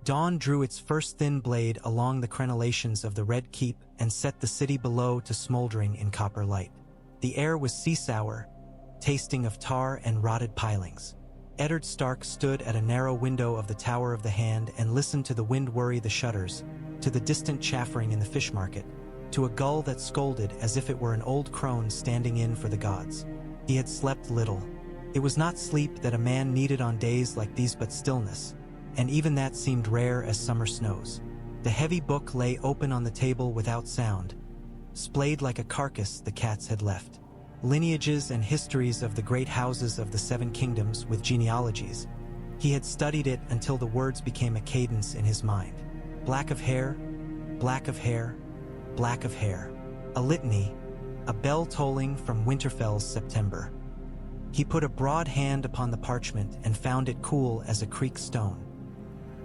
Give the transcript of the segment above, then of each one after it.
Dawn drew its first thin blade along the crenellations of the red keep and set the city below to smoldering in copper light. The air was sea-sour, tasting of tar and rotted pilings. Eddard Stark stood at a narrow window of the Tower of the Hand and listened to the wind worry the shutters, to the distant chaffering in the fish market, to a gull that scolded as if it were an old crone standing in for the gods. He had slept little. It was not sleep that a man needed on days like these but stillness, and even that seemed rare as summer snows. The heavy book lay open on the table without sound, splayed like a carcass the cats had left. Lineages and histories of the great houses of the Seven Kingdoms with genealogies. He had studied it until the words became a cadence in his mind. Black of hair, black of hair, black of hair. A litany, a bell tolling from Winterfell's September. He put a broad hand upon the parchment and found it cool as a creek stone.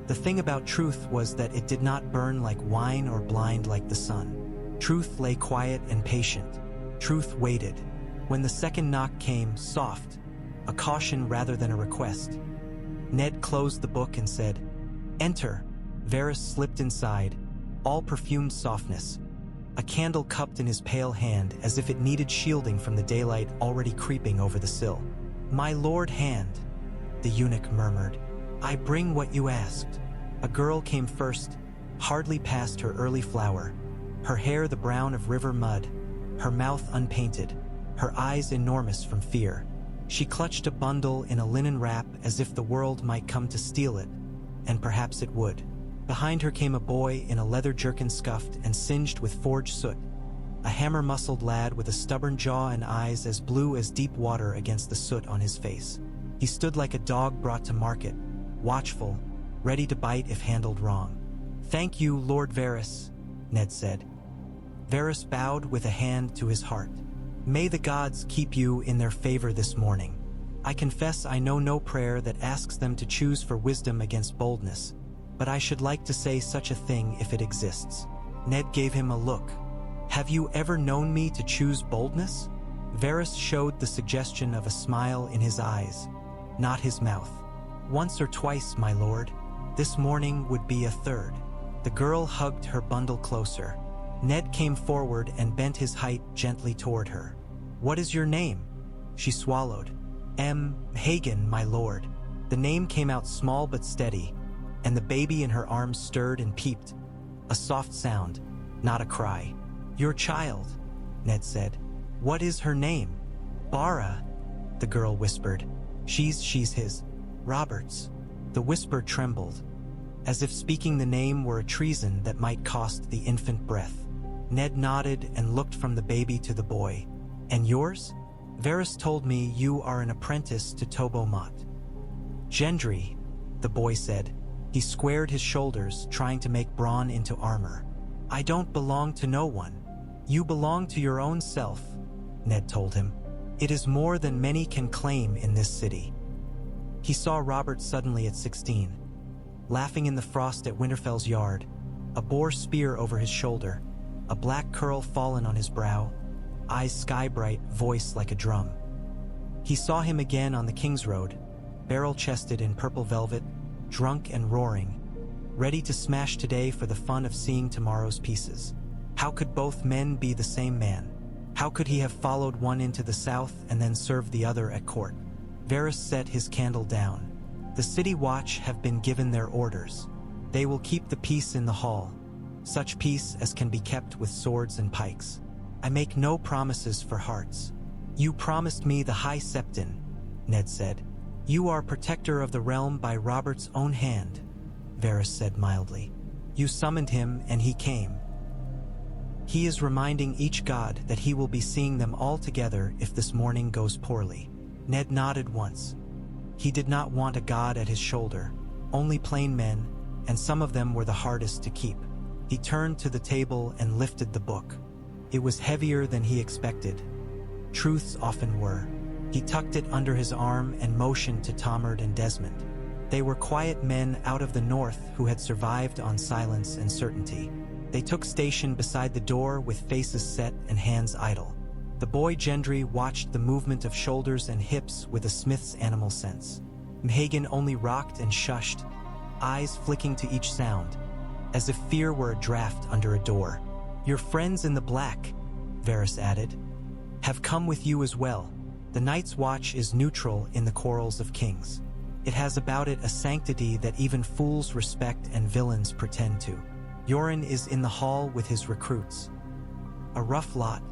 The thing about truth was that it did not burn like wine or blind like the sun. Truth lay quiet and patient. Truth waited. When the second knock came, soft, a caution rather than a request, Ned closed the book and said, "Enter." Varys slipped inside, all perfumed softness, a candle cupped in his pale hand as if it needed shielding from the daylight already creeping over the sill. "My lord Hand," the eunuch murmured, "I bring what you asked." A girl came first, hardly past her early flower, her hair the brown of river mud, her mouth unpainted, her eyes enormous from fear. She clutched a bundle in a linen wrap as if the world might come to steal it, and perhaps it would. Behind her came a boy in a leather jerkin scuffed and singed with forged soot, a hammer-muscled lad with a stubborn jaw and eyes as blue as deep water against the soot on his face. He stood like a dog brought to market, watchful, ready to bite if handled wrong. "Thank you, Lord Varys," Ned said. Varys bowed with a hand to his heart. "May the gods keep you in their favor this morning. I confess I know no prayer that asks them to choose for wisdom against boldness, but I should like to say such a thing if it exists." Ned gave him a look. "Have you ever known me to choose boldness?" Varys showed the suggestion of a smile in his eyes, not his mouth. "Once or twice, my lord. This morning would be a third." The girl hugged her bundle closer. Ned came forward and bent his height gently toward her. "What is your name?" She swallowed. Hagen, my lord." The name came out small but steady, and the baby in her arms stirred and peeped. A soft sound, not a cry. "Your child," Ned said. "What is her name?" "Bara," the girl whispered. She's his. "Roberts." The whisper trembled, as if speaking the name were a treason that might cost the infant breath. Ned nodded and looked from the baby to the boy. "And yours?" "Varys told me you are an apprentice to Tobo Mott." "Gendry," the boy said. He squared his shoulders, trying to make brawn into armor. "I don't belong to no one. You belong to your own self," Ned told him. "It is more than many can claim in this city." He saw Robert suddenly at 16, laughing in the frost at Winterfell's yard, a boar spear over his shoulder, a black curl fallen on his brow, eyes sky-bright, voice like a drum. He saw him again on the King's Road, barrel-chested in purple velvet, drunk and roaring, ready to smash today for the fun of seeing tomorrow's pieces. How could both men be the same man? How could he have followed one into the south and then served the other at court? Varys set his candle down. "The city watch have been given their orders. They will keep the peace in the hall, such peace as can be kept with swords and pikes. I make no promises for hearts." "You promised me the High Septon," Ned said. "You are protector of the realm by Robert's own hand," Varys said mildly. "You summoned him and he came. He is reminding each god that he will be seeing them all together if this morning goes poorly." Ned nodded once. He did not want a god at his shoulder, only plain men, and some of them were the hardest to keep. He turned to the table and lifted the book. It was heavier than he expected. Truths often were. He tucked it under his arm and motioned to Tomard and Desmond. They were quiet men out of the north who had survived on silence and certainty. They took station beside the door with faces set and hands idle. The boy Gendry watched the movement of shoulders and hips with a smith's animal sense. Hagen only rocked and shushed, eyes flicking to each sound, as if fear were a draft under a door. "Your friends in the black," Varys added, "have come with you as well. The Night's Watch is neutral in the quarrels of kings. It has about it a sanctity that even fools respect and villains pretend to. Yoren is in the hall with his recruits. A rough lot,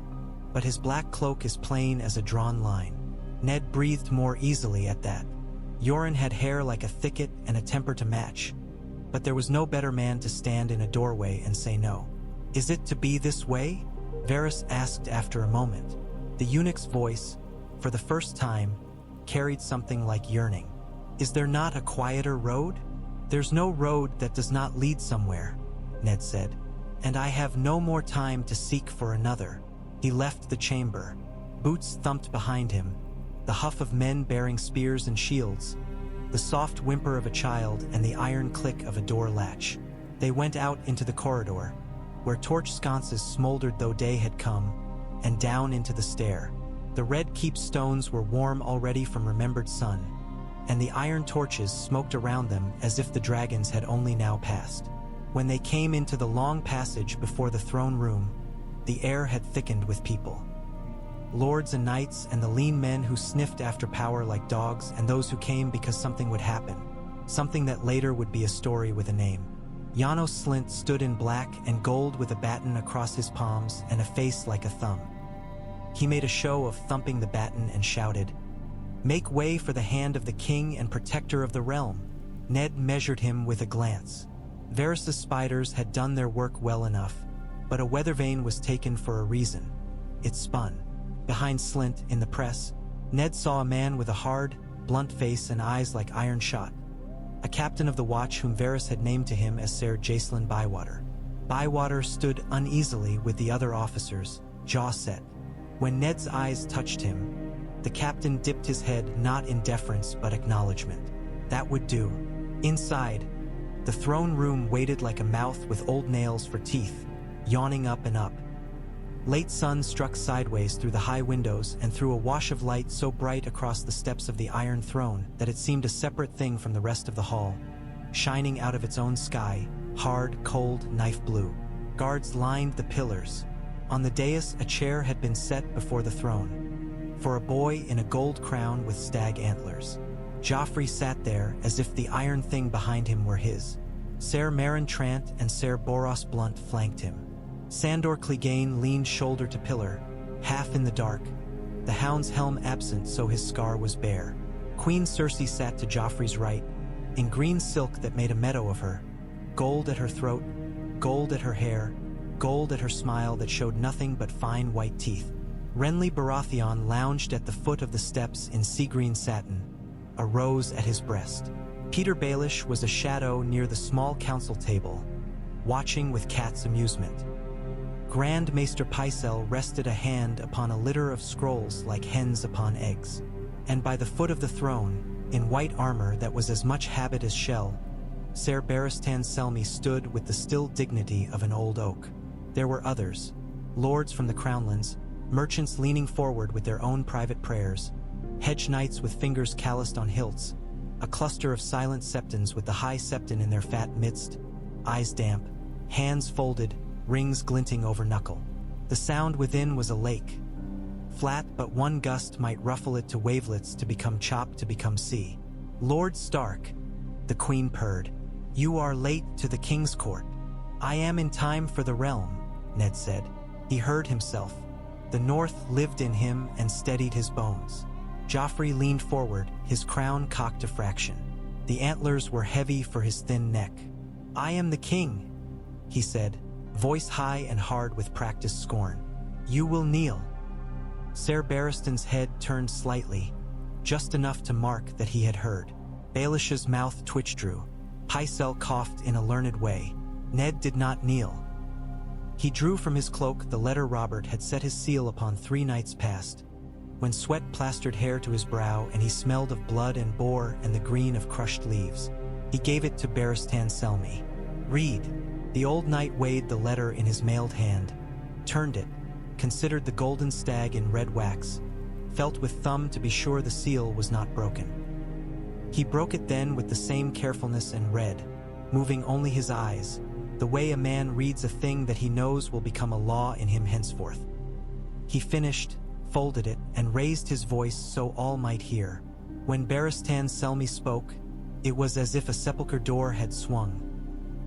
but his black cloak is plain as a drawn line." Ned breathed more easily at that. Yoren had hair like a thicket and a temper to match, but there was no better man to stand in a doorway and say no. "Is it to be this way?" Varys asked after a moment. The eunuch's voice, for the first time, carried something like yearning. "Is there not a quieter road?" "There's no road that does not lead somewhere," Ned said, "and I have no more time to seek for another." He left the chamber. Boots thumped behind him, the huff of men bearing spears and shields, the soft whimper of a child and the iron click of a door latch. They went out into the corridor, where torch sconces smoldered though day had come, and down into the stair. The red keep stones were warm already from remembered sun, and the iron torches smoked around them as if the dragons had only now passed. When they came into the long passage before the throne room, the air had thickened with people. Lords and knights and the lean men who sniffed after power like dogs, and those who came because something would happen, something that later would be a story with a name. Janos Slint stood in black and gold with a baton across his palms and a face like a thumb. He made a show of thumping the baton and shouted, "Make way for the hand of the king and protector of the realm." Ned measured him with a glance. Varys' spiders had done their work well enough, but a weather vane was taken for a reason. It spun. Behind Slint, in the press, Ned saw a man with a hard, blunt face and eyes like iron shot. A captain of the watch whom Varys had named to him as Ser Jacelyn Bywater. Bywater stood uneasily with the other officers, jaw set. When Ned's eyes touched him, the captain dipped his head not in deference but acknowledgement. That would do. Inside, the throne room waited like a mouth with old nails for teeth, yawning up and up. Late sun struck sideways through the high windows and threw a wash of light so bright across the steps of the Iron Throne that it seemed a separate thing from the rest of the hall, shining out of its own sky, hard, cold, knife blue. Guards lined the pillars. On the dais, a chair had been set before the throne, for a boy in a gold crown with stag antlers. Joffrey sat there as if the iron thing behind him were his. Ser Meryn Trant and Ser Boros Blunt flanked him. Sandor Clegane leaned shoulder to pillar, half in the dark, the hound's helm absent so his scar was bare. Queen Cersei sat to Joffrey's right, in green silk that made a meadow of her, gold at her throat, gold at her hair, gold at her smile that showed nothing but fine white teeth. Renly Baratheon lounged at the foot of the steps in sea-green satin, a rose at his breast. Peter Baelish was a shadow near the small council table, watching with cat's amusement. Grand Maester Pycelle rested a hand upon a litter of scrolls like hens upon eggs. And by the foot of the throne, in white armor that was as much habit as shell, Ser Barristan Selmy stood with the still dignity of an old oak. There were others, lords from the Crownlands, merchants leaning forward with their own private prayers, hedge knights with fingers calloused on hilts, a cluster of silent septons with the high septon in their fat midst, eyes damp, hands folded, rings glinting over knuckle. The sound within was a lake. Flat, but one gust might ruffle it to wavelets to become chop to become sea. "Lord Stark," the queen purred, "you are late to the king's court." "I am in time for the realm," Ned said. He heard himself. The north lived in him and steadied his bones. Joffrey leaned forward, his crown cocked a fraction. The antlers were heavy for his thin neck. "I am the king," he said, voice high and hard with practiced scorn. "You will kneel." Ser Barristan's head turned slightly, just enough to mark that he had heard. Baelish's mouth twitched drew. Pycelle coughed in a learned way. Ned did not kneel. He drew from his cloak the letter Robert had set his seal upon 3 nights past, when sweat plastered hair to his brow and he smelled of blood and boar and the green of crushed leaves. He gave it to Barristan Selmy. "Read." The old knight weighed the letter in his mailed hand, turned it, considered the golden stag in red wax, felt with thumb to be sure the seal was not broken. He broke it then with the same carefulness and read, moving only his eyes, the way a man reads a thing that he knows will become a law in him henceforth. He finished, folded it, and raised his voice so all might hear. When Barristan Selmy spoke, it was as if a sepulchre door had swung,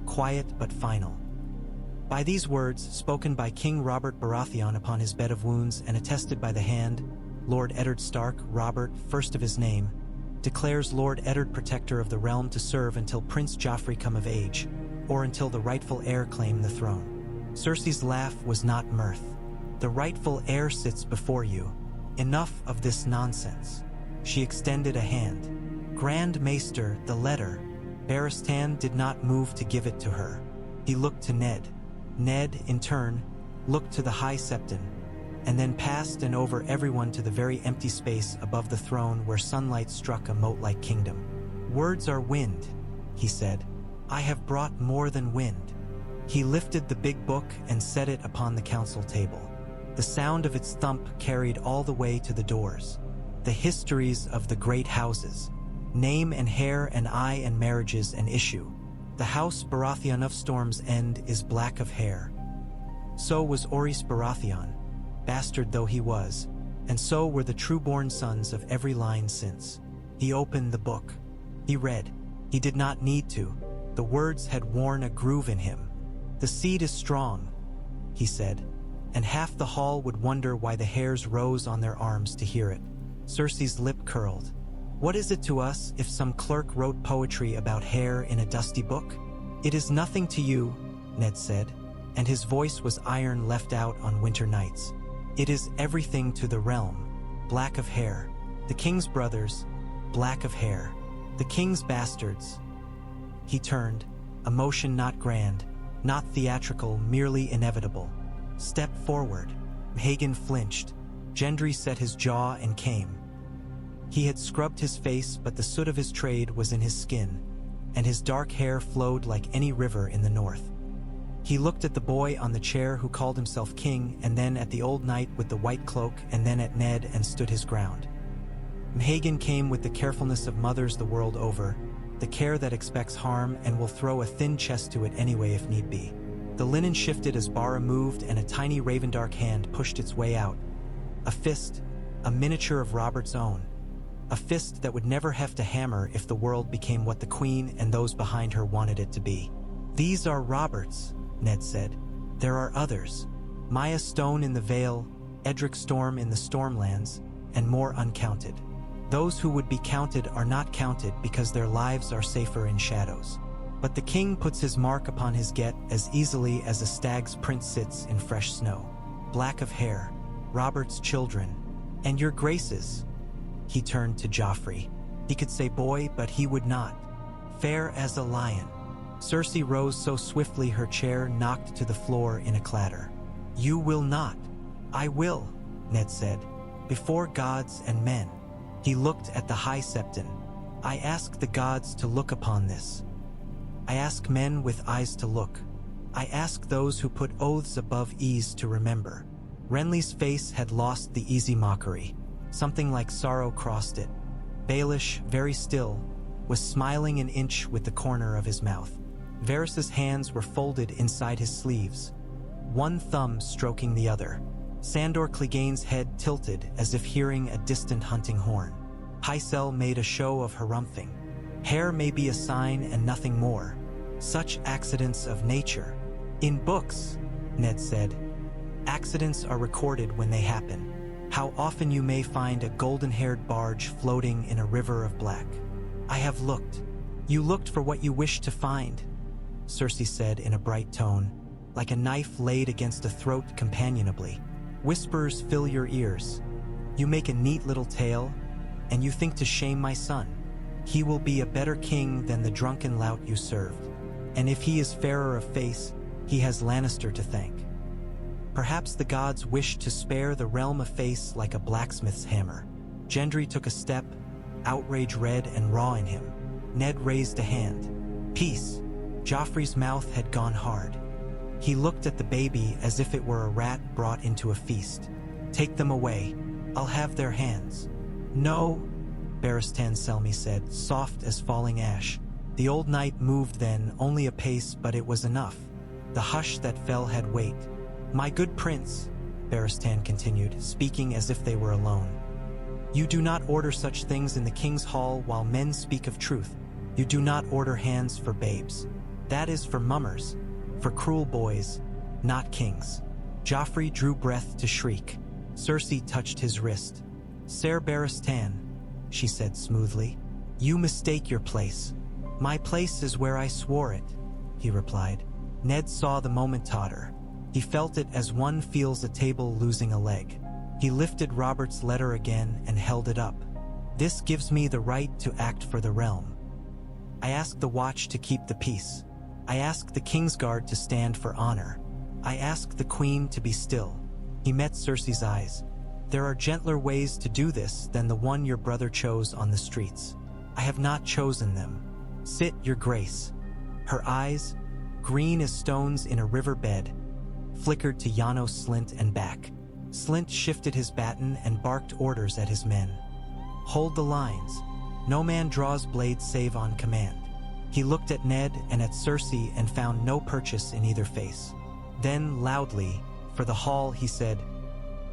quiet but final. By these words, spoken by King Robert Baratheon upon his bed of wounds and attested by the hand, Lord Eddard Stark, Robert, first of his name, declares Lord Eddard protector of the realm to serve until Prince Joffrey come of age, or until the rightful heir claim the throne. Cersei's laugh was not mirth. The rightful heir sits before you. Enough of this nonsense. She extended a hand. Grand Maester, the letter. Barristan did not move to give it to her. He looked to Ned. Ned, in turn, looked to the High Septon, and then passed and over everyone to the very empty space above the throne where sunlight struck a moat-like kingdom. Words are wind, he said. I have brought more than wind. He lifted the big book and set it upon the council table. The sound of its thump carried all the way to the doors. The histories of the great houses. Name and hair and eye and marriages and issue. The house Baratheon of Storm's End is black of hair. So was Orys Baratheon, bastard though he was, and so were the true-born sons of every line since. He opened the book. He read. He did not need to. The words had worn a groove in him. The seed is strong, he said, and half the hall would wonder why the hairs rose on their arms to hear it. Cersei's lip curled. What is it to us if some clerk wrote poetry about hair in a dusty book? It is nothing to you, Ned said, and his voice was iron left out on winter nights. It is everything to the realm. Black of hair. The king's brothers, black of hair. The king's bastards. He turned, a motion not grand, not theatrical, merely inevitable. Step forward. Hagen flinched. Gendry set his jaw and came. He had scrubbed his face, but the soot of his trade was in his skin, and his dark hair flowed like any river in the north. He looked at the boy on the chair who called himself king, and then at the old knight with the white cloak, and then at Ned, and stood his ground. Hagen came with the carefulness of mothers the world over, the care that expects harm and will throw a thin chest to it anyway if need be. The linen shifted as Bara moved, and a tiny raven-dark hand pushed its way out. A fist, a miniature of Robert's own. A fist that would never have to hammer if the world became what the Queen and those behind her wanted it to be. These are Robert's, Ned said. There are others. Maya Stone in the Vale, Edric Storm in the Stormlands, and more uncounted. Those who would be counted are not counted because their lives are safer in shadows. But the king puts his mark upon his get as easily as a stag's print sits in fresh snow. Black of hair, Robert's children, and your graces. He turned to Joffrey. He could say boy, but he would not. Fair as a lion. Cersei rose so swiftly her chair knocked to the floor in a clatter. You will not. I will, Ned said, before gods and men. He looked at the High Septon. I ask the gods to look upon this. I ask men with eyes to look. I ask those who put oaths above ease to remember. Renly's face had lost the easy mockery. Something like sorrow crossed it. Baelish, very still, was smiling an inch with the corner of his mouth. Varys's hands were folded inside his sleeves, one thumb stroking the other. Sandor Clegane's head tilted as if hearing a distant hunting horn. Pycelle made a show of harumphing. Hair may be a sign and nothing more. Such accidents of nature. In books, Ned said, accidents are recorded when they happen. How often you may find a golden-haired barge floating in a river of black. I have looked. You looked for what you wished to find, Cersei said in a bright tone, like a knife laid against a throat companionably. Whispers fill your ears. You make a neat little tale, and you think to shame my son. He will be a better king than the drunken lout you served. And if he is fairer of face, he has Lannister to thank. Perhaps the gods wished to spare the realm a face like a blacksmith's hammer. Gendry took a step, outrage red and raw in him. Ned raised a hand. Peace. Joffrey's mouth had gone hard. He looked at the baby as if it were a rat brought into a feast. Take them away. I'll have their hands. No, Barristan Selmy said, soft as falling ash. The old knight moved then, only a pace, but it was enough. The hush that fell had weight. "My good prince," Barristan continued, speaking as if they were alone. "You do not order such things in the king's hall while men speak of truth. You do not order hands for babes. That is for mummers, for cruel boys, not kings." Joffrey drew breath to shriek. Cersei touched his wrist. "Ser Barristan," she said smoothly, "you mistake your place." "My place is where I swore it," he replied. Ned saw the moment totter. He felt it as one feels a table losing a leg. He lifted Robert's letter again and held it up. "This gives me the right to act for the realm. I ask the watch to keep the peace. I ask the Kingsguard to stand for honor. I ask the queen to be still." He met Cersei's eyes. "There are gentler ways to do this than the one your brother chose on the streets. I have not chosen them. Sit, your grace." Her eyes, green as stones in a river bed, flickered to Janos Slint and back. Slint shifted his baton and barked orders at his men. "Hold the lines. No man draws blade save on command." He looked at Ned and at Cersei and found no purchase in either face. Then, loudly, for the hall, he said,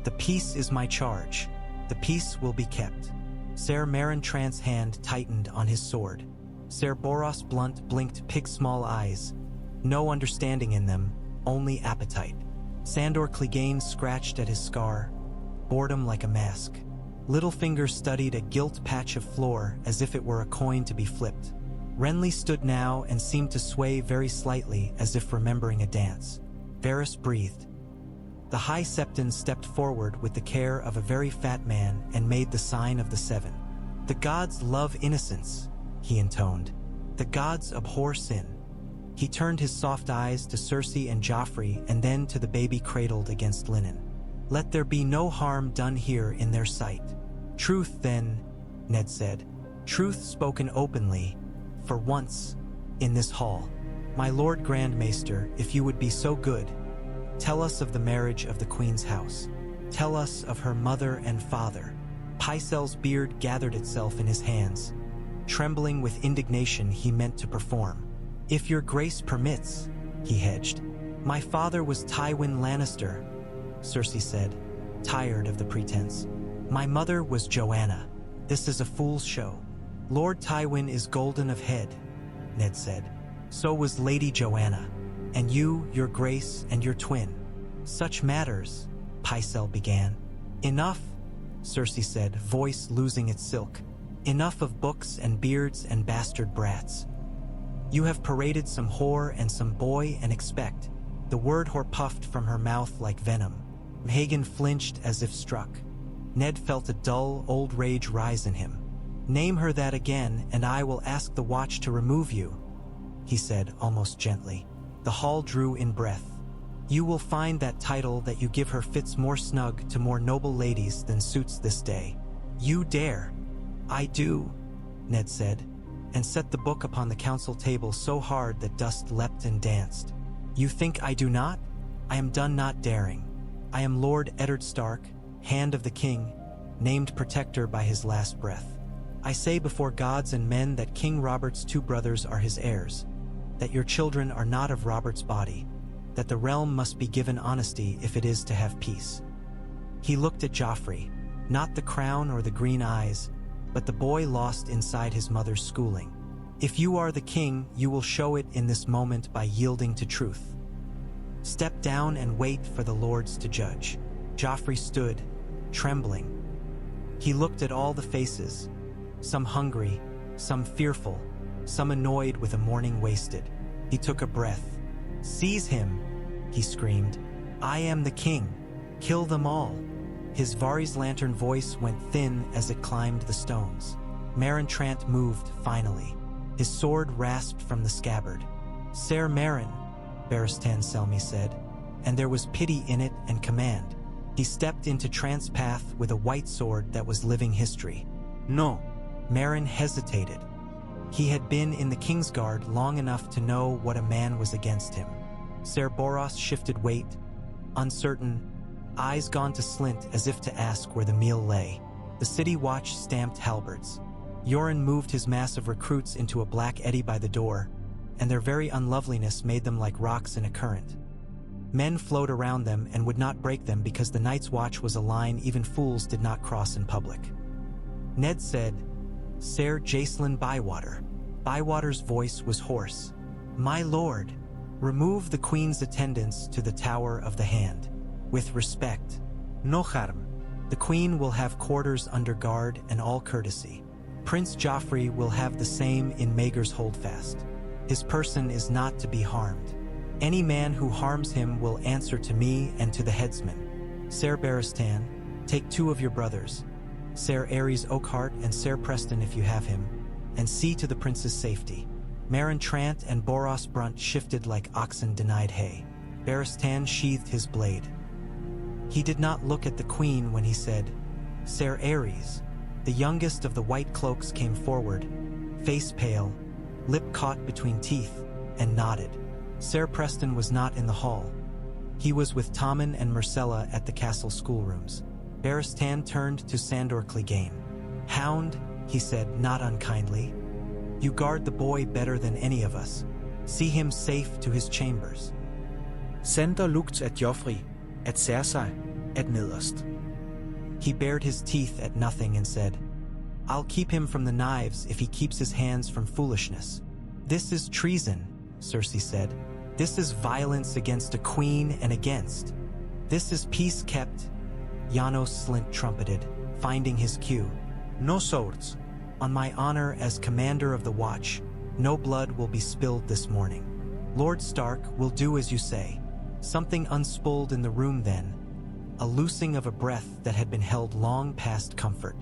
"The peace is my charge. The peace will be kept." Ser Meryn Trant's hand tightened on his sword. Ser Boros Blunt blinked pig-small eyes. No understanding in them, only appetite. Sandor Clegane scratched at his scar, boredom like a mask. Littlefinger studied a gilt patch of floor as if it were a coin to be flipped. Renly stood now and seemed to sway very slightly as if remembering a dance. Varys breathed. The High Septon stepped forward with the care of a very fat man and made the sign of the seven. "The gods love innocence," he intoned. "The gods abhor sin." He turned his soft eyes to Cersei and Joffrey and then to the baby cradled against linen. "Let there be no harm done here in their sight." "Truth, then," Ned said. "Truth spoken openly, for once, in this hall. My Lord Grand Maester, if you would be so good, tell us of the marriage of the Queen's house. Tell us of her mother and father." Pycelle's beard gathered itself in his hands. Trembling with indignation, he meant to perform. "If your grace permits," he hedged. "My father was Tywin Lannister," Cersei said, tired of the pretense. "My mother was Joanna. This is a fool's show." "Lord Tywin is golden of head," Ned said. "So was Lady Joanna. And you, your grace, and your twin." "Such matters," Pycelle began. "Enough," Cersei said, voice losing its silk. "Enough of books and beards and bastard brats. You have paraded some whore and some boy and expect." The word whore puffed from her mouth like venom. Hagen flinched as if struck. Ned felt a dull, old rage rise in him. "Name her that again, and I will ask the watch to remove you," he said almost gently. The hall drew in breath. "You will find that title that you give her fits more snug to more noble ladies than suits this day." "You dare." "I do," Ned said, and set the book upon the council table so hard that dust leapt and danced. "You think I do not? I am done not daring. I am Lord Eddard Stark, Hand of the King, named protector by his last breath. I say before gods and men that King Robert's 2 brothers are his heirs, that your children are not of Robert's body, that the realm must be given honesty if it is to have peace." He looked at Joffrey, not the crown or the green eyes, but the boy lost inside his mother's schooling. "If you are the king, you will show it in this moment by yielding to truth. Step down and wait for the lords to judge." Joffrey stood, trembling. He looked at all the faces, some hungry, some fearful, some annoyed with a morning wasted. He took a breath. "Seize him," he screamed. "I am the king. Kill them all." His Varys lantern voice went thin as it climbed the stones. Meryn Trant moved, finally. His sword rasped from the scabbard. "Ser Meryn," Barristan Selmy said, and there was pity in it and command. He stepped into Trant's path with a white sword that was living history. "No." Meryn hesitated. He had been in the Kingsguard long enough to know what a man was against him. Ser Boros shifted weight, uncertain, eyes gone to Slint as if to ask where the meal lay. The city watch stamped halberds. Yoren moved his mass of recruits into a black eddy by the door, and their very unloveliness made them like rocks in a current. Men flowed around them and would not break them because the Night's Watch was a line even fools did not cross in public. Ned said, "Sir Jacelyn Bywater." Bywater's voice was hoarse. "My lord, remove the Queen's attendants to the Tower of the Hand. With respect. No harm. The Queen will have quarters under guard and all courtesy. Prince Joffrey will have the same in Maegor's Holdfast. His person is not to be harmed. Any man who harms him will answer to me and to the headsman. Ser Barristan, take 2 of your brothers, Ser Ares Oakhart and Ser Preston if you have him, and see to the prince's safety." Meryn Trant and Boros Brunt shifted like oxen denied hay. Barristan sheathed his blade. He did not look at the Queen when he said, "Ser Ares." The youngest of the White Cloaks came forward, face pale, lip caught between teeth, and nodded. Ser Preston was not in the hall. He was with Tommen and Myrcella at the castle schoolrooms. Barristan turned to Sandor Clegane. "Hound," he said, not unkindly, "you guard the boy better than any of us. See him safe to his chambers." Sandor looked at Joffrey, at Cersei, at Nederst. He bared his teeth at nothing and said, "I'll keep him from the knives if he keeps his hands from foolishness." "This is treason," Cersei said. "This is violence against a queen and against. This is peace kept." Janos Slint trumpeted, finding his cue. "No swords. On my honor as commander of the watch, no blood will be spilled this morning. Lord Stark will do as you say." Something unspooled in the room then, a loosing of a breath that had been held long past comfort.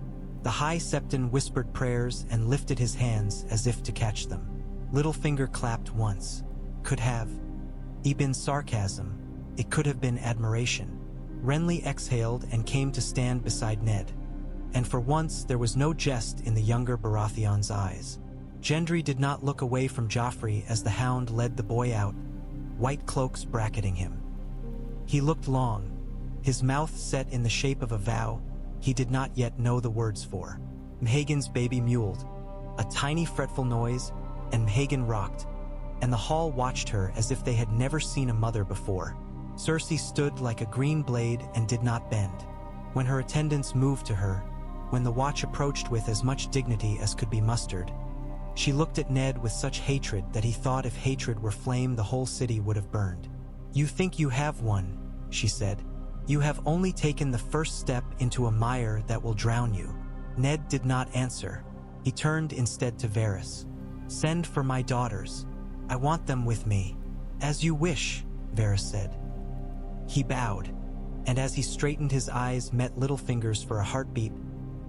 The High Septon whispered prayers and lifted his hands as if to catch them. Littlefinger clapped once. Could have been sarcasm. It could have been admiration. Renly exhaled and came to stand beside Ned. And for once there was no jest in the younger Baratheon's eyes. Gendry did not look away from Joffrey as the Hound led the boy out, White Cloaks bracketing him. He looked long, his mouth set in the shape of a vow he did not yet know the words for. Mhagen's baby mewled, a tiny fretful noise, and Mhagen rocked, and the hall watched her as if they had never seen a mother before. Cersei stood like a green blade and did not bend. When her attendants moved to her, when the watch approached with as much dignity as could be mustered, she looked at Ned with such hatred that he thought if hatred were flame the whole city would have burned. "You think you have one," she said. "You have only taken the first step into a mire that will drown you." Ned did not answer. He turned instead to Varys. "Send for my daughters. I want them with me." "As you wish," Varys said. He bowed, and as he straightened his eyes met Littlefinger's for a heartbeat,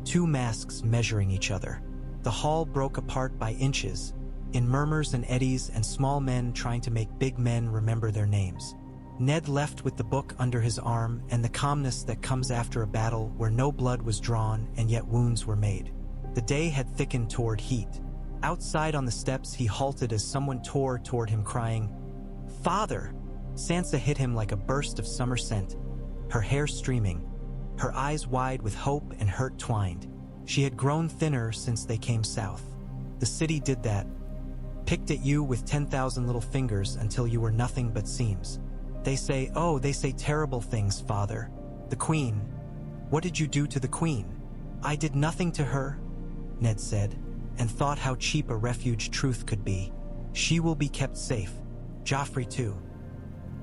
2 masks measuring each other. The hall broke apart by inches, in murmurs and eddies and small men trying to make big men remember their names. Ned left with the book under his arm and the calmness that comes after a battle where no blood was drawn and yet wounds were made. The day had thickened toward heat. Outside on the steps he halted as someone tore toward him crying, "Father!" Sansa hit him like a burst of summer scent, her hair streaming, her eyes wide with hope and hurt twined. She had grown thinner since they came south. The city did that, picked at you with 10,000 little fingers until you were nothing but seams. They say terrible things, Father. The Queen. What did you do to the Queen? I did nothing to her, Ned said, and thought how cheap a refuge truth could be. She will be kept safe. Joffrey too.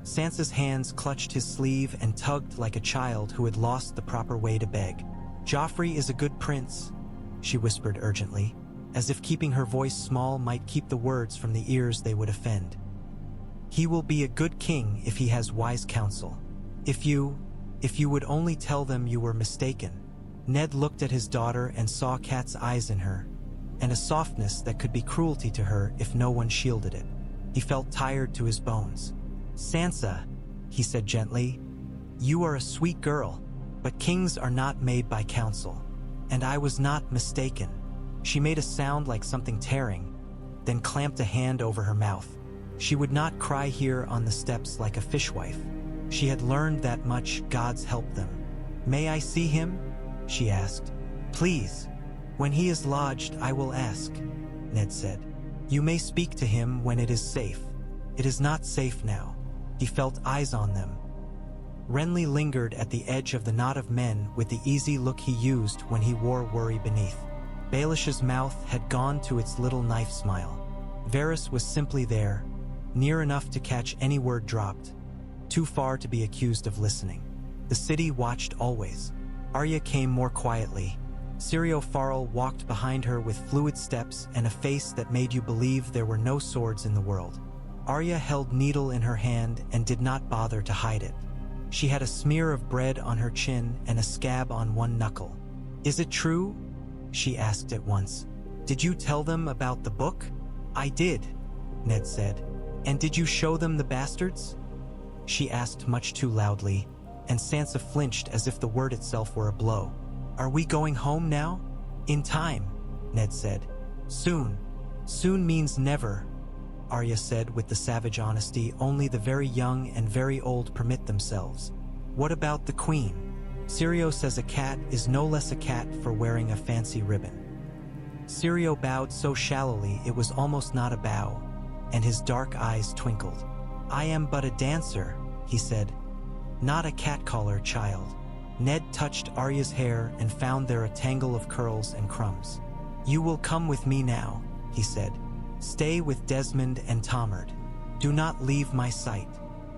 Sansa's hands clutched his sleeve and tugged like a child who had lost the proper way to beg. Joffrey is a good prince, she whispered urgently, as if keeping her voice small might keep the words from the ears they would offend. He will be a good king if he has wise counsel. If you would only tell them you were mistaken. Ned looked at his daughter and saw cat's eyes in her, and a softness that could be cruelty to her if no one shielded it. He felt tired to his bones. Sansa, he said gently, you are a sweet girl, but kings are not made by counsel. And I was not mistaken. She made a sound like something tearing, then clamped a hand over her mouth. She would not cry here on the steps like a fishwife. She had learned that much, God's help them. May I see him? She asked. Please. When he is lodged, I will ask, Ned said. You may speak to him when it is safe. It is not safe now. He felt eyes on them. Renly lingered at the edge of the knot of men with the easy look he used when he wore worry beneath. Baelish's mouth had gone to its little knife smile. Varys was simply there, near enough to catch any word dropped, too far to be accused of listening. The city watched always. Arya came more quietly. Syrio Farrell walked behind her with fluid steps and a face that made you believe there were no swords in the world. Arya held needle in her hand and did not bother to hide it. She had a smear of bread on her chin and a scab on one knuckle. Is it true? She asked at once. Did you tell them about the book? I did, Ned said. And did you show them the bastards? She asked much too loudly, and Sansa flinched as if the word itself were a blow. Are we going home now? In time, Ned said. Soon. Soon means never, Arya said with the savage honesty only the very young and very old permit themselves. What about the queen? Syrio says a cat is no less a cat for wearing a fancy ribbon. Syrio bowed so shallowly it was almost not a bow, and his dark eyes twinkled. I am but a dancer, he said. Not a catcaller, child. Ned touched Arya's hair and found there a tangle of curls and crumbs. You will come with me now, he said. Stay with Desmond and Tomard. Do not leave my sight.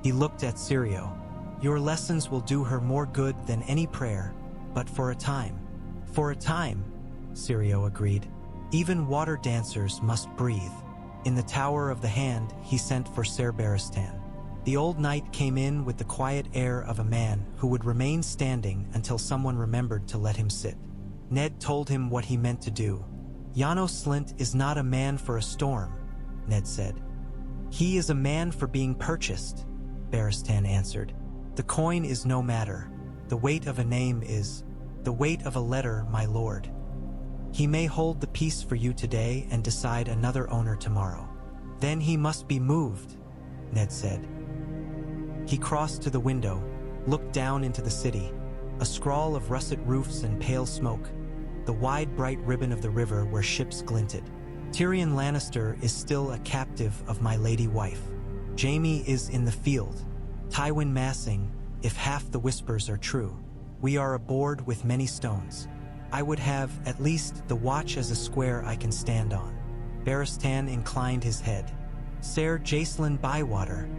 He looked at Syrio. Your lessons will do her more good than any prayer, but for a time. For a time, Syrio agreed. Even water dancers must breathe. In the Tower of the Hand, he sent for Ser Barristan. The old knight came in with the quiet air of a man who would remain standing until someone remembered to let him sit. Ned told him what he meant to do. Janos Slynt is not a man for a storm, Ned said. He is a man for being purchased, Barristan answered. The coin is no matter. The weight of a name is. The weight of a letter, my lord. He may hold the peace for you today and decide another owner tomorrow. Then he must be moved, Ned said. He crossed to the window, looked down into the city, a scrawl of russet roofs and pale smoke, the wide bright ribbon of the river where ships glinted. Tyrion Lannister is still a captive of my lady wife. Jaime is in the field. Tywin massing, if half the whispers are true. We are aboard with many stones. I would have, at least, the watch as a square I can stand on. Barristan inclined his head. Ser Jacelyn Bywater,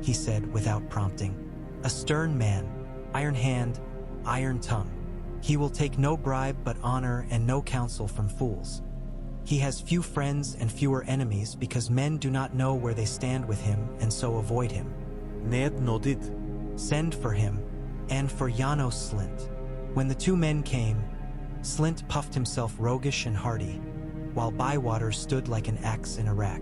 he said without prompting. A stern man, iron hand, iron tongue. He will take no bribe but honor and no counsel from fools. He has few friends and fewer enemies because men do not know where they stand with him and so avoid him. Ned nodded. Send for him, and for Janos Slynt. When the two men came, Slynt puffed himself roguish and hearty, while Bywater stood like an axe in a rack.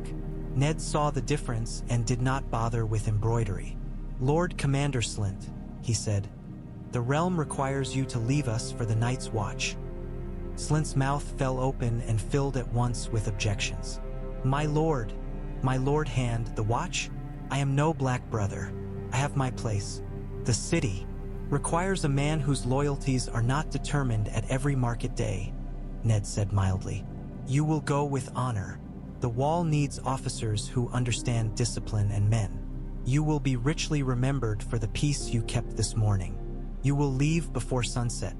Ned saw the difference and did not bother with embroidery. Lord Commander Slynt, he said, the realm requires you to leave us for the night's watch. Slynt's mouth fell open and filled at once with objections. My lord Hand, the watch? I am no black brother. I have my place. The city requires a man whose loyalties are not determined at every market day, Ned said mildly. You will go with honor. The wall needs officers who understand discipline and men. You will be richly remembered for the peace you kept this morning. You will leave before sunset.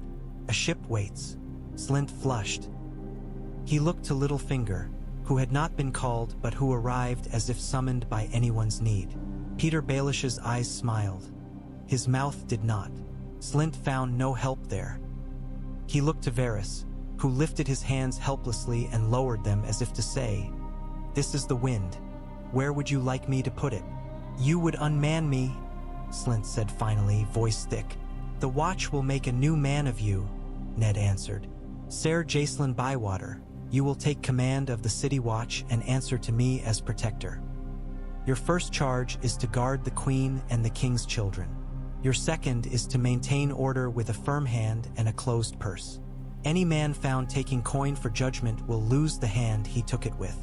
A ship waits. Slynt flushed. He looked to Littlefinger, who had not been called but who arrived as if summoned by anyone's need. Peter Baelish's eyes smiled. His mouth did not. Slynt found no help there. He looked to Varys, who lifted his hands helplessly and lowered them as if to say, This is the wind. Where would you like me to put it? You would unman me, Slynt said finally, voice thick. The watch will make a new man of you, Ned answered. Ser Jacelyn Bywater, you will take command of the city watch and answer to me as protector. Your first charge is to guard the queen and the king's children. Your second is to maintain order with a firm hand and a closed purse. Any man found taking coin for judgment will lose the hand he took it with.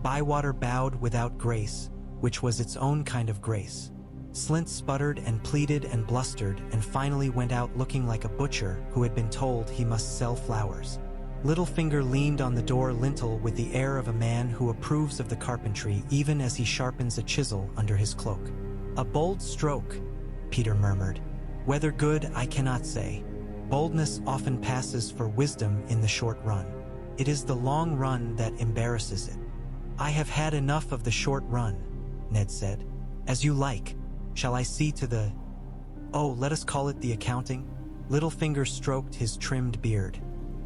Bywater bowed without grace, which was its own kind of grace. Slynt sputtered and pleaded and blustered and finally went out looking like a butcher who had been told he must sell flowers. Littlefinger leaned on the door lintel with the air of a man who approves of the carpentry even as he sharpens a chisel under his cloak. "A bold stroke," Peter murmured. "Whether good, I cannot say. Boldness often passes for wisdom in the short run. It is the long run that embarrasses it." "I have had enough of the short run," Ned said. "As you like. Shall I see to the— Oh, let us call it the accounting?" Littlefinger stroked his trimmed beard.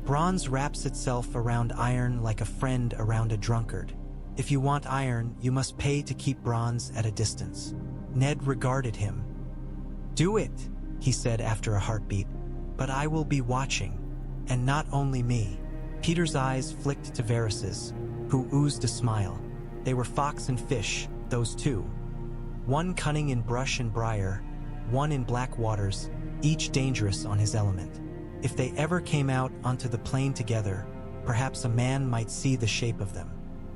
"Bronze wraps itself around iron like a friend around a drunkard. If you want iron, you must pay to keep bronze at a distance." Ned regarded him. "Do it," he said after a heartbeat. "But I will be watching. And not only me." Peter's eyes flicked to Varys's, who oozed a smile. They were fox and fish, those two. One cunning in brush and briar, one in black waters, each dangerous on his element. If they ever came out onto the plain together, perhaps a man might see the shape of them.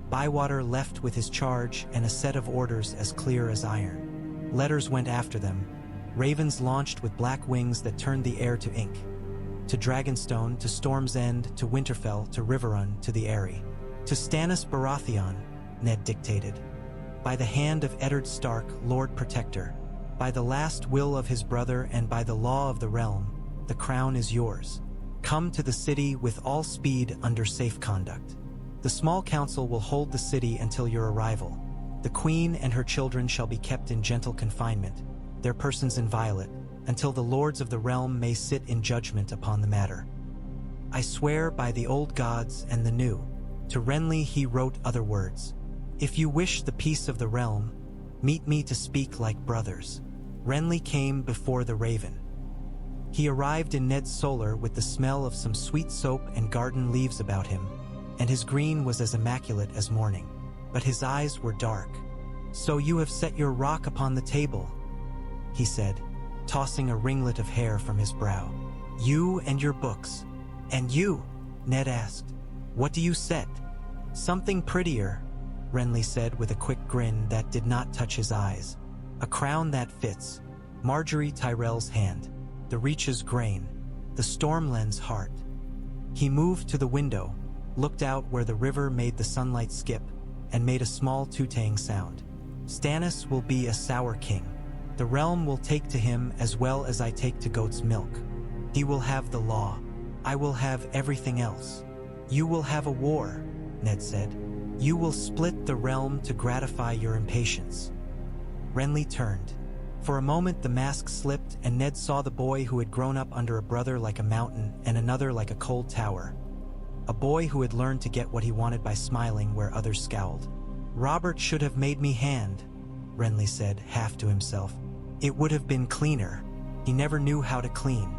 Bywater left with his charge and a set of orders as clear as iron. Letters went after them. Ravens launched with black wings that turned the air to ink. To Dragonstone, to Storm's End, to Winterfell, to Riverrun, to the Eyrie. "To Stannis Baratheon," Ned dictated. "By the hand of Eddard Stark, Lord Protector, by the last will of his brother and by the law of the realm, the crown is yours. Come to the city with all speed under safe conduct. The small council will hold the city until your arrival. The queen and her children shall be kept in gentle confinement, their persons inviolate, until the lords of the realm may sit in judgment upon the matter. I swear by the old gods and the new." To Renly he wrote other words. "If you wish the peace of the realm, meet me to speak like brothers." Renly came before the Raven. He arrived in Ned's solar with the smell of some sweet soap and garden leaves about him, and his green was as immaculate as morning. But his eyes were dark. "So you have set your rock upon the table," he said, tossing a ringlet of hair from his brow. "You and your books." "And you?" Ned asked. "What do you set?" "Something prettier," Renly said with a quick grin that did not touch his eyes. "A crown that fits. Marjorie Tyrell's hand. The Reach's grain. The Stormland's heart." He moved to the window, looked out where the river made the sunlight skip, and made a small tootang sound. "Stannis will be a sour king. The realm will take to him as well as I take to goat's milk. He will have the law. I will have everything else. You will have a war," Ned said. "You will split the realm to gratify your impatience." Renly turned. For a moment the mask slipped and Ned saw the boy who had grown up under a brother like a mountain and another like a cold tower. A boy who had learned to get what he wanted by smiling where others scowled. "Robert should have made me hand," Renly said, half to himself. "It would have been cleaner. He never knew how to clean.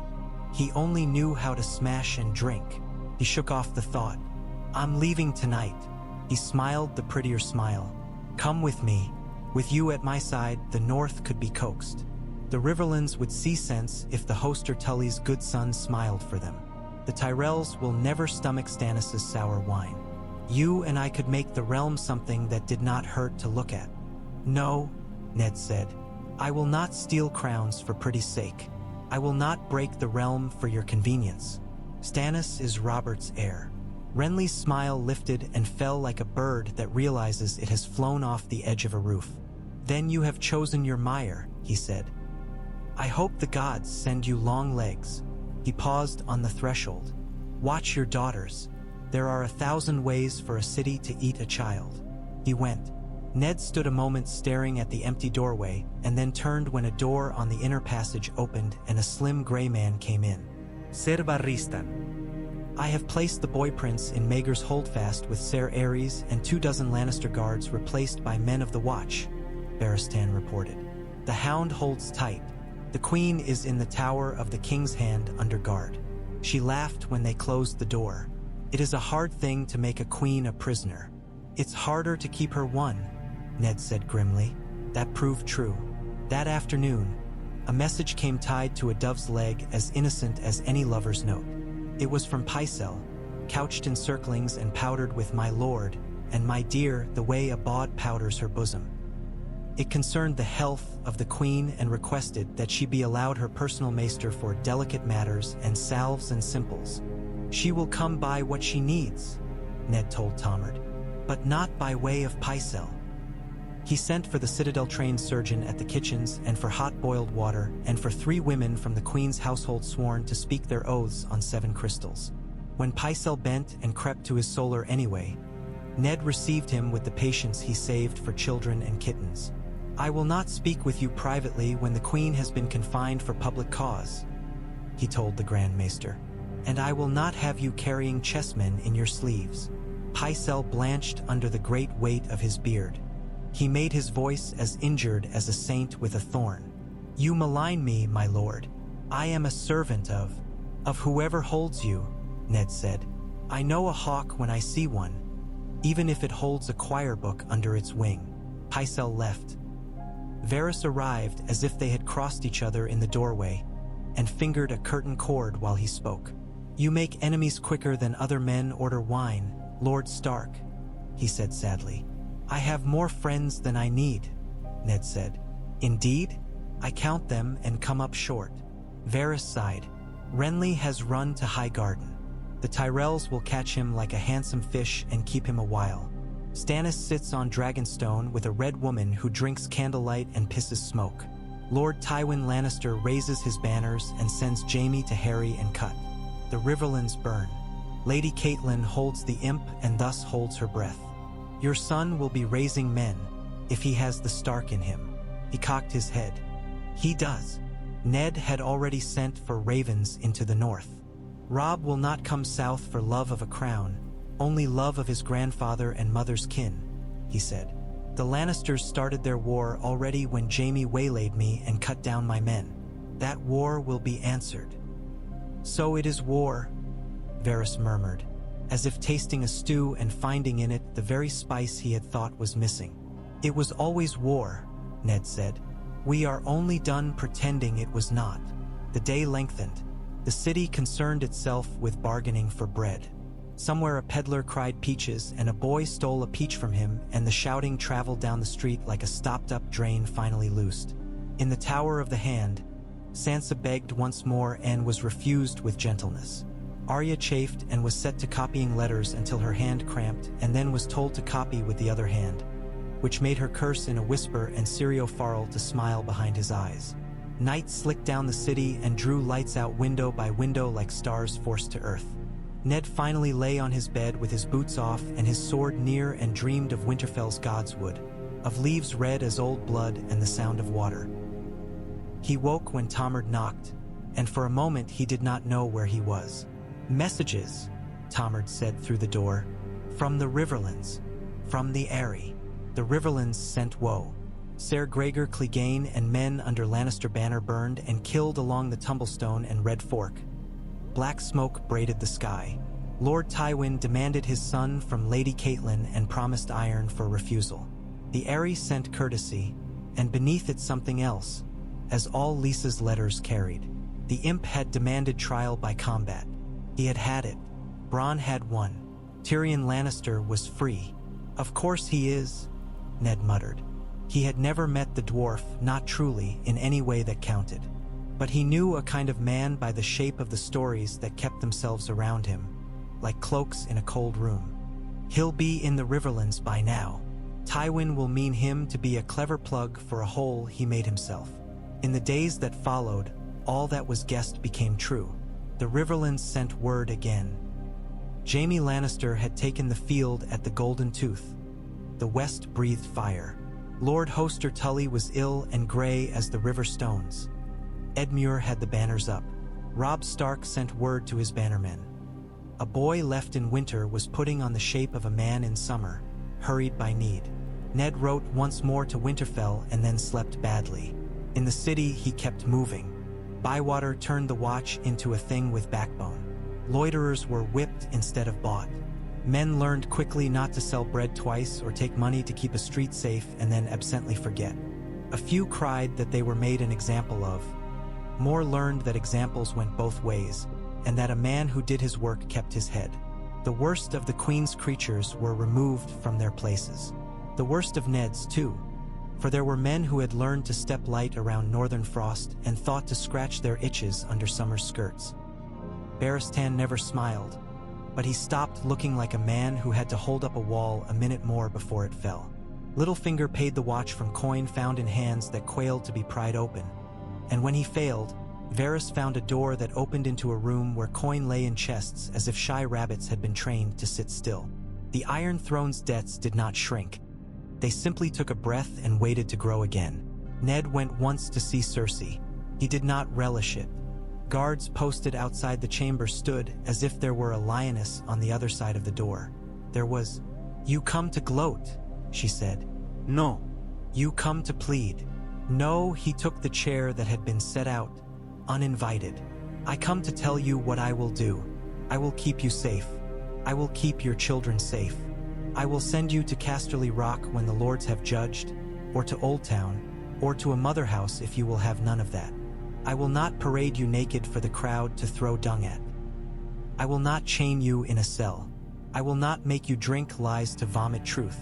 He only knew how to smash and drink." He shook off the thought. "I'm leaving tonight." He smiled the prettier smile. "Come with me. With you at my side, the North could be coaxed. The Riverlands would see sense if the Hoster Tully's good son smiled for them. The Tyrells will never stomach Stannis' sour wine. You and I could make the realm something that did not hurt to look at." "No," Ned said. "I will not steal crowns for pretty's sake. I will not break the realm for your convenience. Stannis is Robert's heir." Renly's smile lifted and fell like a bird that realizes it has flown off the edge of a roof. "Then you have chosen your mire," he said. "I hope the gods send you long legs." He paused on the threshold. "Watch your daughters. There are 1,000 ways for a city to eat a child." He went. Ned stood a moment staring at the empty doorway and then turned when a door on the inner passage opened and a slim gray man came in. Ser Barristan. "I have placed the boy prince in Maegor's holdfast with Ser Aerys and 24 Lannister guards replaced by men of the watch," Barristan reported. "The hound holds tight. The queen is in the tower of the king's hand under guard." She laughed when they closed the door. "It is a hard thing to make a queen a prisoner." "It's harder to keep her one," Ned said grimly. That proved true. That afternoon, a message came tied to a dove's leg as innocent as any lover's note. It was from Pycelle, couched in circlings and powdered with "my lord" and "my dear" the way a bawd powders her bosom. It concerned the health of the queen and requested that she be allowed her personal maester for delicate matters and salves and simples. She will come by what she needs, Ned told Tomard, but not by way of Pycelle. He sent for the Citadel-trained surgeon at the kitchens and for hot-boiled water and for 3 women from the Queen's household sworn to speak their oaths on 7 crystals. When Pycelle bent and crept to his solar anyway, Ned received him with the patience he saved for children and kittens. I will not speak with you privately when the Queen has been confined for public cause, he told the Grand Maester, and I will not have you carrying chessmen in your sleeves. Pycelle blanched under the great weight of his beard. He made his voice as injured as a saint with a thorn. You malign me, my lord. I am a servant of whoever holds you, Ned said. I know a hawk when I see one, even if it holds a choir book under its wing. Pycelle left. Varys arrived as if they had crossed each other in the doorway and fingered a curtain cord while he spoke. You make enemies quicker than other men order wine, Lord Stark, he said sadly. I have more friends than I need, Ned said. Indeed? I count them and come up short. Varys sighed. Renly has run to Highgarden. The Tyrells will catch him like a handsome fish and keep him a while. Stannis sits on Dragonstone with a red woman who drinks candlelight and pisses smoke. Lord Tywin Lannister raises his banners and sends Jaime to harry and cut. The Riverlands burn. Lady Catelyn holds the imp and thus holds her breath. Your son will be raising men, if he has the Stark in him. He cocked his head. He does. Ned had already sent for ravens into the north. Robb will not come south for love of a crown, only love of his grandfather and mother's kin, he said. The Lannisters started their war already when Jaime waylaid me and cut down my men. That war will be answered. So it is war, Varys murmured, as if tasting a stew and finding in it the very spice he had thought was missing. It was always war, Ned said. We are only done pretending it was not. The day lengthened. The city concerned itself with bargaining for bread. Somewhere a peddler cried peaches and a boy stole a peach from him, and the shouting traveled down the street like a stopped-up drain finally loosed. In the Tower of the Hand, Sansa begged once more and was refused with gentleness. Arya chafed and was set to copying letters until her hand cramped and then was told to copy with the other hand, which made her curse in a whisper and Syrio Farrell to smile behind his eyes. Night slicked down the city and drew lights out window by window like stars forced to earth. Ned finally lay on his bed with his boots off and his sword near and dreamed of Winterfell's godswood, of leaves red as old blood and the sound of water. He woke when Tomard knocked, and for a moment he did not know where he was. Messages, Tomard said through the door. From the Riverlands. From the Eyrie. The Riverlands sent woe. Ser Gregor Clegane and men under Lannister banner burned and killed along the Tumblestone and Red Fork. Black smoke braided the sky. Lord Tywin demanded his son from Lady Catelyn and promised iron for refusal. The Eyrie sent courtesy, and beneath it something else, as all Lysa's letters carried. The imp had demanded trial by combat. He had had it. Bronn had won. Tyrion Lannister was free. Of course he is, Ned muttered. He had never met the dwarf, not truly, in any way that counted. But he knew a kind of man by the shape of the stories that kept themselves around him, like cloaks in a cold room. He'll be in the Riverlands by now. Tywin will mean him to be a clever plug for a hole he made himself. In the days that followed, all that was guessed became true. The Riverlands sent word again. Jaime Lannister had taken the field at the Golden Tooth. The west breathed fire. Lord Hoster Tully was ill and gray as the river stones. Edmure had the banners up. Robb Stark sent word to his bannermen. A boy left in winter was putting on the shape of a man in summer, hurried by need. Ned wrote once more to Winterfell and then slept badly. In the city, he kept moving. Bywater turned the watch into a thing with backbone. Loiterers were whipped instead of bought. Men learned quickly not to sell bread twice or take money to keep a street safe and then absently forget. A few cried that they were made an example of. More learned that examples went both ways, and that a man who did his work kept his head. The worst of the Queen's creatures were removed from their places. The worst of Ned's, too, for there were men who had learned to step light around northern frost and thought to scratch their itches under summer's skirts. Barristan never smiled, but he stopped looking like a man who had to hold up a wall a minute more before it fell. Littlefinger paid the watch from coin found in hands that quailed to be pried open. And when he failed, Varys found a door that opened into a room where coin lay in chests as if shy rabbits had been trained to sit still. The Iron Throne's debts did not shrink. They simply took a breath and waited to grow again. Ned went once to see Cersei. He did not relish it. Guards posted outside the chamber stood as if there were a lioness on the other side of the door. There was, "You come to gloat," she said. "No." "You come to plead." "No," he took the chair that had been set out, uninvited. "I come to tell you what I will do. I will keep you safe. I will keep your children safe. I will send you to Casterly Rock when the lords have judged, or to Old Town, or to a mother house if you will have none of that. I will not parade you naked for the crowd to throw dung at. I will not chain you in a cell. I will not make you drink lies to vomit truth.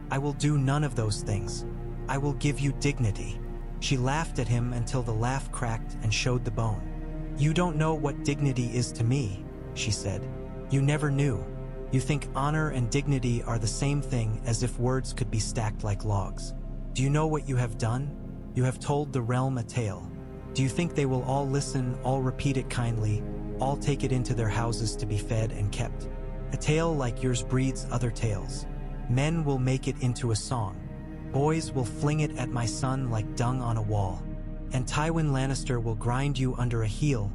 I will do none of those things. I will give you dignity." She laughed at him until the laugh cracked and showed the bone. "You don't know what dignity is to me," she said. "You never knew. You think honor and dignity are the same thing, as if words could be stacked like logs. Do you know what you have done? You have told the realm a tale. Do you think they will all listen, all repeat it kindly, all take it into their houses to be fed and kept? A tale like yours breeds other tales. Men will make it into a song. Boys will fling it at my son like dung on a wall. And Tywin Lannister will grind you under a heel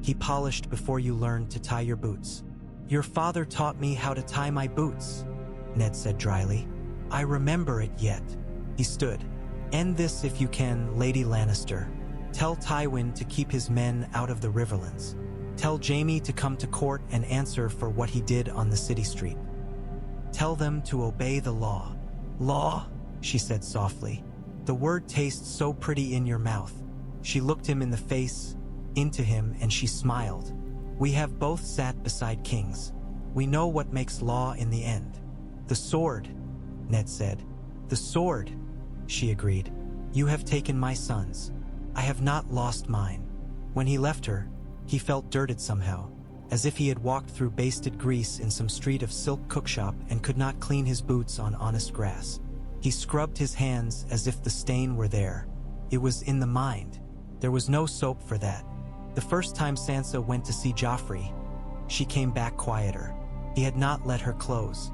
he polished before you learned to tie your boots." "Your father taught me how to tie my boots," Ned said dryly. "I remember it yet." He stood. "End this if you can, Lady Lannister. Tell Tywin to keep his men out of the Riverlands. Tell Jaime to come to court and answer for what he did on the city street. Tell them to obey the law." "Law?" she said softly. "The word tastes so pretty in your mouth." She looked him in the face, into him, and she smiled. "We have both sat beside kings. We know what makes law in the end." "The sword," Ned said. "The sword," she agreed. "You have taken my sons. I have not lost mine." When he left her, he felt dirted somehow, as if he had walked through basted grease in some street of silk cookshop and could not clean his boots on honest grass. He scrubbed his hands as if the stain were there. It was in the mind. There was no soap for that. The first time Sansa went to see Joffrey, she came back quieter. He had not let her close.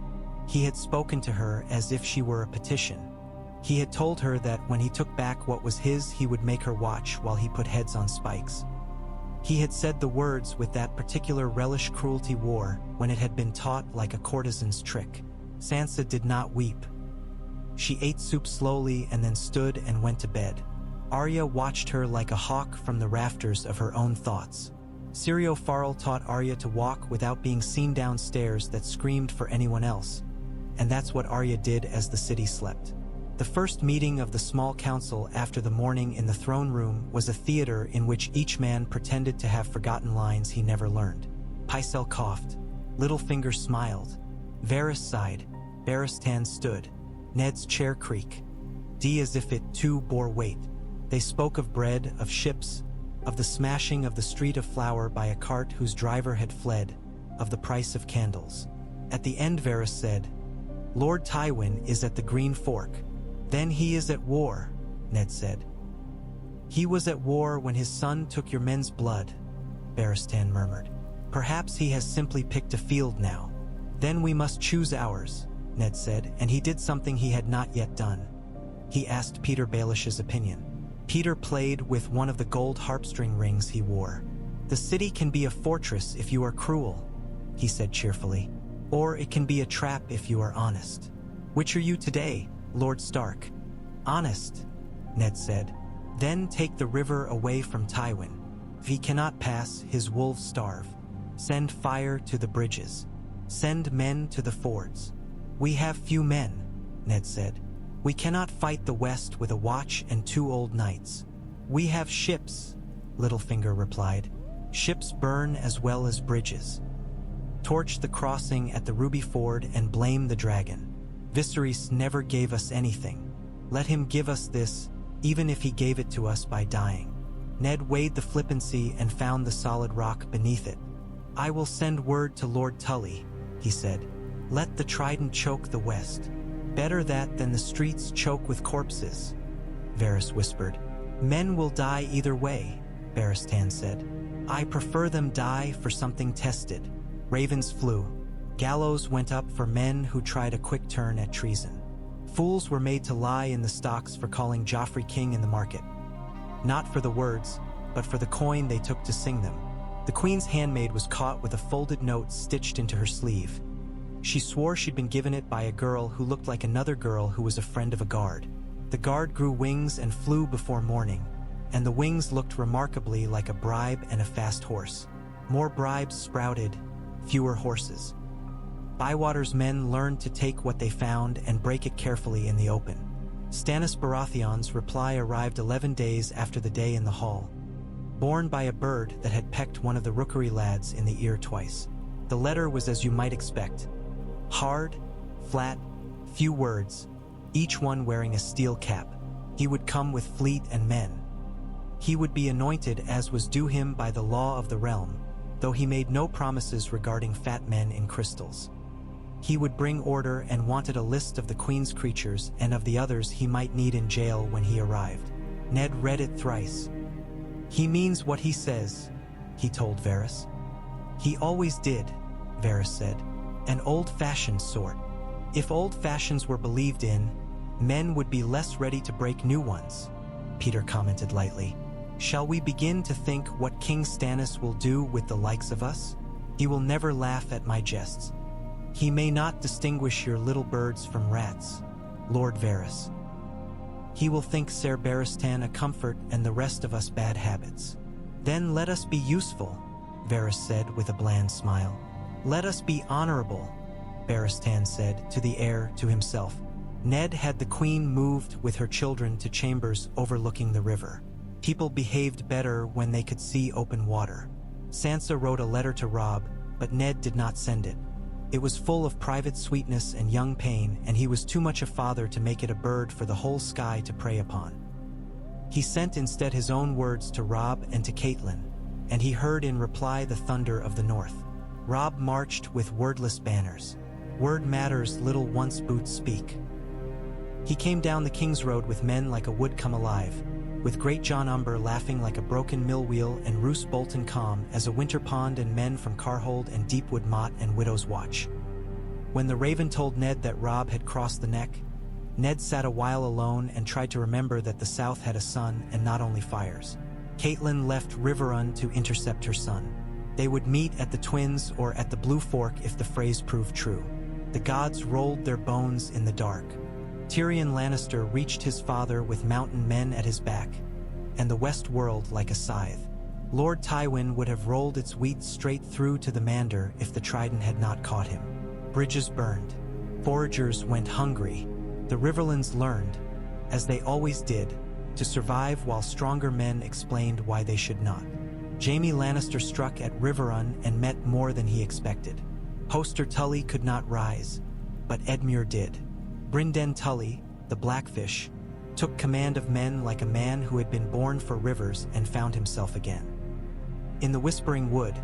He had spoken to her as if she were a petition. He had told her that when he took back what was his, he would make her watch while he put heads on spikes. He had said the words with that particular relish cruelty wore when it had been taught like a courtesan's trick. Sansa did not weep. She ate soup slowly and then stood and went to bed. Arya watched her like a hawk from the rafters of her own thoughts. Syrio Farrell taught Arya to walk without being seen downstairs that screamed for anyone else. And that's what Arya did as the city slept. The first meeting of the small council after the morning in the throne room was a theater in which each man pretended to have forgotten lines he never learned. Pycelle coughed. Littlefinger smiled. Varys sighed. Barristan stood. Ned's chair creaked. D as if it too bore weight. They spoke of bread, of ships, of the smashing of the street of flour by a cart whose driver had fled, of the price of candles. At the end Varys said, "Lord Tywin is at the Green Fork." "Then he is at war," Ned said. "He was at war when his son took your men's blood," Barristan murmured. "Perhaps he has simply picked a field now." "Then we must choose ours," Ned said, and he did something he had not yet done. He asked Peter Baelish's opinion. Peter played with one of the gold harpstring rings he wore. "The city can be a fortress if you are cruel," he said cheerfully. "Or it can be a trap if you are honest. Which are you today, Lord Stark?" "Honest," Ned said. "Then take the river away from Tywin. If he cannot pass, his wolves starve. Send fire to the bridges. Send men to the fords." "We have few men," Ned said. "We cannot fight the West with a watch and 2 old knights." "We have ships," Littlefinger replied. "Ships burn as well as bridges. Torch the crossing at the Ruby Ford and blame the dragon. Viserys never gave us anything. Let him give us this, even if he gave it to us by dying." Ned weighed the flippancy and found the solid rock beneath it. "I will send word to Lord Tully," he said. "Let the trident choke the west. Better that than the streets choke with corpses," Varys whispered. "Men will die either way," Barristan said. "I prefer them die for something tested." Ravens flew. Gallows went up for men who tried a quick turn at treason. Fools were made to lie in the stocks for calling Joffrey king in the market. Not for the words, but for the coin they took to sing them. The queen's handmaid was caught with a folded note stitched into her sleeve. She swore she'd been given it by a girl who looked like another girl who was a friend of a guard. The guard grew wings and flew before morning, and the wings looked remarkably like a bribe and a fast horse. More bribes sprouted, fewer horses. Bywater's men learned to take what they found and break it carefully in the open. Stannis Baratheon's reply arrived 11 days after the day in the hall, borne by a bird that had pecked one of the rookery lads in the ear twice. The letter was as you might expect. Hard, flat, few words, each one wearing a steel cap. He would come with fleet and men. He would be anointed as was due him by the law of the realm, though he made no promises regarding fat men in crystals. He would bring order and wanted a list of the queen's creatures and of the others he might need in jail when he arrived. Ned read it thrice. "He means what he says," he told Varys. "He always did," Varys said. "An old-fashioned sort. If old fashions were believed in, men would be less ready to break new ones," Peter commented lightly. "Shall we begin to think what King Stannis will do with the likes of us? He will never laugh at my jests. He may not distinguish your little birds from rats, Lord Varys. He will think Ser Barristan a comfort and the rest of us bad habits. Then let us be useful," Varys said with a bland smile. "Let us be honorable," Barristan said to the heir to himself. Ned had the queen moved with her children to chambers overlooking the river. People behaved better when they could see open water. Sansa wrote a letter to Robb, but Ned did not send it. It was full of private sweetness and young pain, and he was too much a father to make it a bird for the whole sky to prey upon. He sent instead his own words to Robb and to Catelyn, and he heard in reply the thunder of the north. Robb marched with wordless banners. Word matters little once boots speak. He came down the King's Road with men like a wood come alive, with great John Umber laughing like a broken mill wheel and Roose Bolton calm as a winter pond and men from Carhold and Deepwood Mott and Widow's Watch. When the Raven told Ned that Robb had crossed the neck, Ned sat a while alone and tried to remember that the South had a sun and not only fires. Catelyn left Riverrun to intercept her son. They would meet at the Twins or at the Blue Fork if the phrase proved true. The gods rolled their bones in the dark. Tyrion Lannister reached his father with mountain men at his back, and the west whirled like a scythe. Lord Tywin would have rolled its wheat straight through to the Mander if the trident had not caught him. Bridges burned. Foragers went hungry. The Riverlands learned, as they always did, to survive while stronger men explained why they should not. Jaime Lannister struck at Riverrun and met more than he expected. Hoster Tully could not rise, but Edmure did. Brynden Tully, the Blackfish, took command of men like a man who had been born for rivers and found himself again. In the Whispering Wood,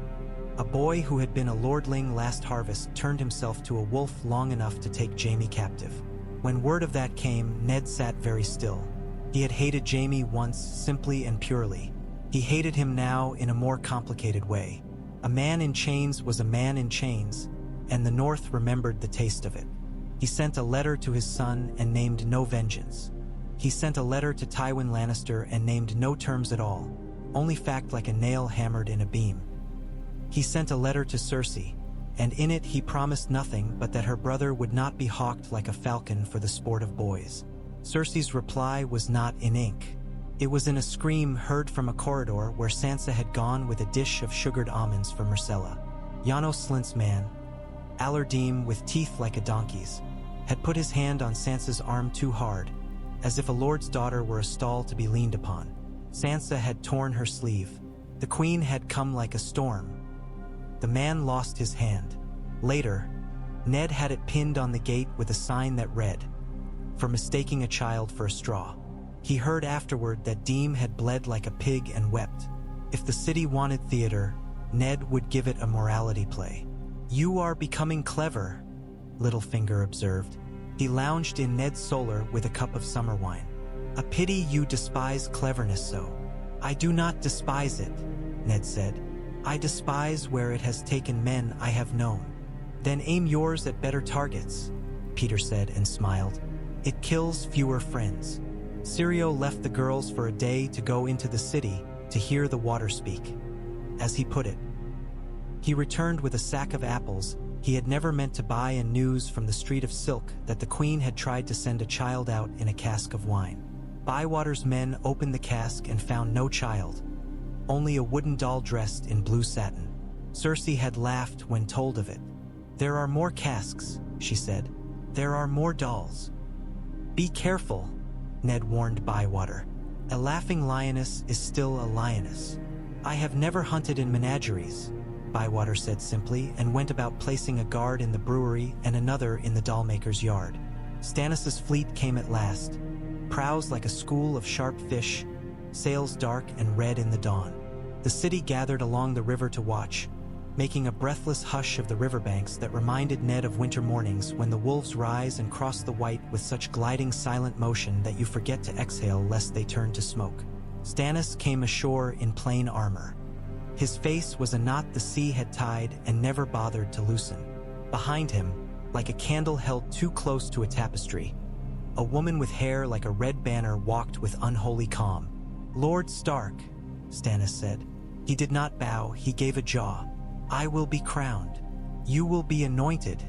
a boy who had been a lordling last harvest turned himself to a wolf long enough to take Jaime captive. When word of that came, Ned sat very still. He had hated Jaime once simply and purely. He hated him now in a more complicated way. A man in chains was a man in chains, and the North remembered the taste of it. He sent a letter to his son and named no vengeance. He sent a letter to Tywin Lannister and named no terms at all, only fact like a nail hammered in a beam. He sent a letter to Cersei, and in it he promised nothing but that her brother would not be hawked like a falcon for the sport of boys. Cersei's reply was not in ink. It was in a scream heard from a corridor where Sansa had gone with a dish of sugared almonds for Myrcella. Janos Slynt's man, Alardeem with teeth like a donkey's, had put his hand on Sansa's arm too hard, as if a lord's daughter were a stall to be leaned upon. Sansa had torn her sleeve. The queen had come like a storm. The man lost his hand. Later, Ned had it pinned on the gate with a sign that read, "For mistaking a child for a straw." He heard afterward that Deem had bled like a pig and wept. If the city wanted theater, Ned would give it a morality play. "You are becoming clever," Littlefinger observed. He lounged in Ned's solar with a cup of summer wine. "A pity you despise cleverness so." "I do not despise it," Ned said. "I despise where it has taken men I have known." "Then aim yours at better targets," Peter said and smiled. "It kills fewer friends." Sirio left the girls for a day to go into the city to hear the water speak, as he put it. He returned with a sack of apples he had never meant to buy and news from the Street of Silk that the Queen had tried to send a child out in a cask of wine. Bywater's men opened the cask and found no child, only a wooden doll dressed in blue satin. Cersei had laughed when told of it. "There are more casks," she said. "There are more dolls." "Be careful," Ned warned Bywater. "A laughing lioness is still a lioness." "I have never hunted in menageries," Bywater said simply, and went about placing a guard in the brewery and another in the dollmaker's yard. Stannis' fleet came at last, prows like a school of sharp fish, sails dark and red in the dawn. The city gathered along the river to watch, making a breathless hush of the riverbanks that reminded Ned of winter mornings when the wolves rise and cross the white with such gliding silent motion that you forget to exhale lest they turn to smoke. Stannis came ashore in plain armor. His face was a knot the sea had tied and never bothered to loosen. Behind him, like a candle held too close to a tapestry, a woman with hair like a red banner walked with unholy calm. "Lord Stark," Stannis said. He did not bow, he gave a jaw. "I will be crowned." "You will be anointed,"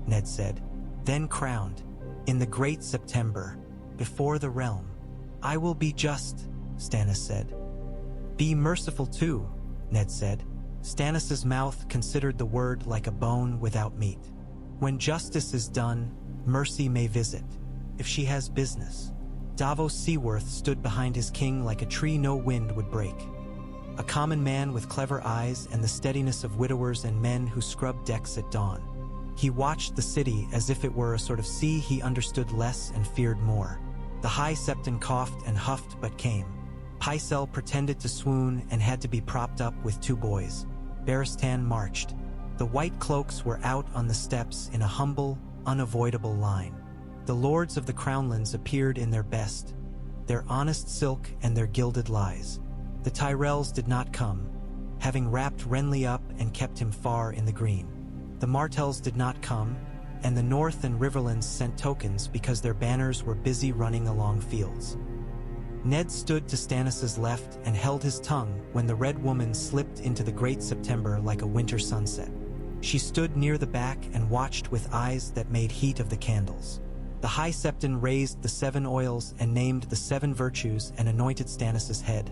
Ned said. "Then crowned, in the great September, before the realm." "I will be just," Stannis said. "Be merciful too," Ned said. Stannis' mouth considered the word like a bone without meat. "When justice is done, mercy may visit, if she has business." Davos Seaworth stood behind his king like a tree no wind would break. A common man with clever eyes and the steadiness of widowers and men who scrubbed decks at dawn. He watched the city as if it were a sort of sea he understood less and feared more. The High Septon coughed and huffed but came. Pycelle pretended to swoon and had to be propped up with two boys. Barristan marched. The white cloaks were out on the steps in a humble, unavoidable line. The lords of the Crownlands appeared in their best, their honest silk and their gilded lies. The Tyrells did not come, having wrapped Renly up and kept him far in the green. The Martells did not come, and the North and Riverlands sent tokens because their banners were busy running along fields. Ned stood to Stannis' left and held his tongue when the Red Woman slipped into the great September like a winter sunset. She stood near the back and watched with eyes that made heat of the candles. The High Septon raised the 7 oils and named the 7 virtues and anointed Stannis' head,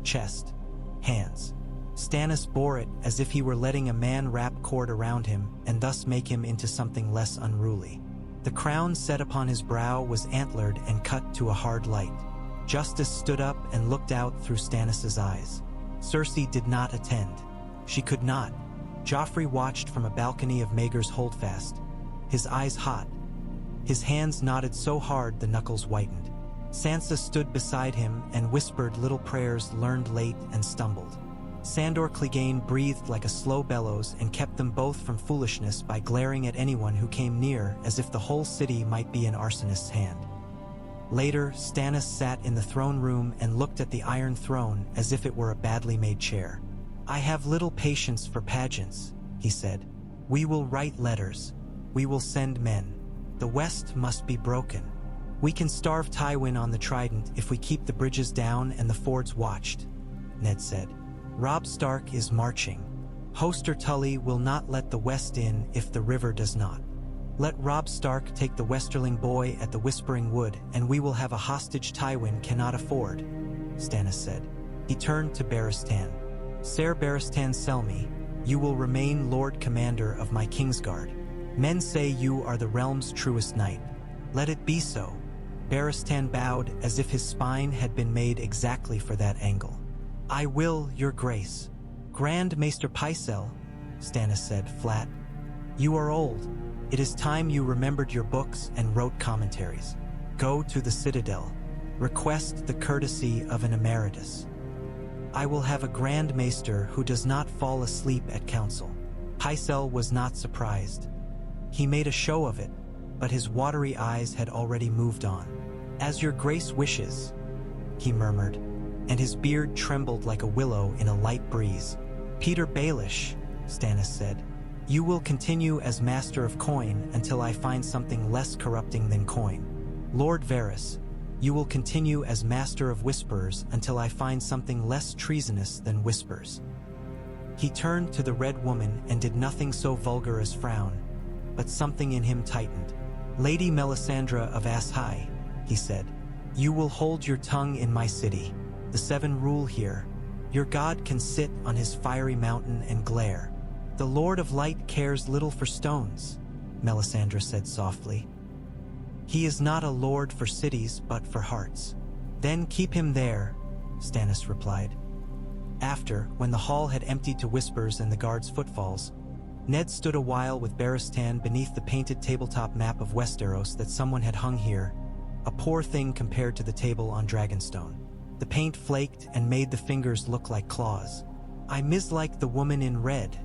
chest, hands. Stannis bore it as if he were letting a man wrap cord around him and thus make him into something less unruly. The crown set upon his brow was antlered and cut to a hard light. Justice stood up and looked out through Stannis' eyes. Cersei did not attend. She could not. Joffrey watched from a balcony of Maegor's Holdfast, his eyes hot. His hands knotted so hard the knuckles whitened. Sansa stood beside him and whispered little prayers learned late and stumbled. Sandor Clegane breathed like a slow bellows and kept them both from foolishness by glaring at anyone who came near as if the whole city might be in arsonist's hand. Later, Stannis sat in the throne room and looked at the Iron Throne as if it were a badly made chair. "I have little patience for pageants," he said. "We will write letters. We will send men. The West must be broken. We can starve Tywin on the Trident if we keep the bridges down and the fords watched," Ned said. "Robb Stark is marching. Hoster Tully will not let the West in if the river does not. Let Robb Stark take the Westerling boy at the Whispering Wood, and we will have a hostage Tywin cannot afford," Stannis said. He turned to Barristan. "Ser Barristan Selmy, you will remain Lord Commander of my Kingsguard. Men say you are the realm's truest knight. Let it be so." Barristan bowed as if his spine had been made exactly for that angle. "I will, your grace." "Grand Maester Pycelle," Stannis said, flat. "You are old. It is time you remembered your books and wrote commentaries. Go to the Citadel. Request the courtesy of an emeritus." I will have a Grand Maester who does not fall asleep at council. Pycelle was not surprised. He made a show of it, but his watery eyes had already moved on. As your grace wishes, he murmured, and his beard trembled like a willow in a light breeze. Peter Baelish, Stannis said, you will continue as Master of Coin until I find something less corrupting than coin. Lord Varys, you will continue as Master of Whispers until I find something less treasonous than whispers. He turned to the Red Woman and did nothing so vulgar as frown, but something in him tightened. Lady Melisandre of Ass High, he said, you will hold your tongue in my city. The Seven rule here. Your god can sit on his fiery mountain and glare. The Lord of Light cares little for stones, Melisandre said softly. He is not a lord for cities, but for hearts. Then keep him there, Stannis replied. After, when the hall had emptied to whispers and the guards' footfalls, Ned stood a while with Barristan beneath the painted tabletop map of Westeros that someone had hung here, a poor thing compared to the table on Dragonstone. The paint flaked and made the fingers look like claws. I mislike the woman in red,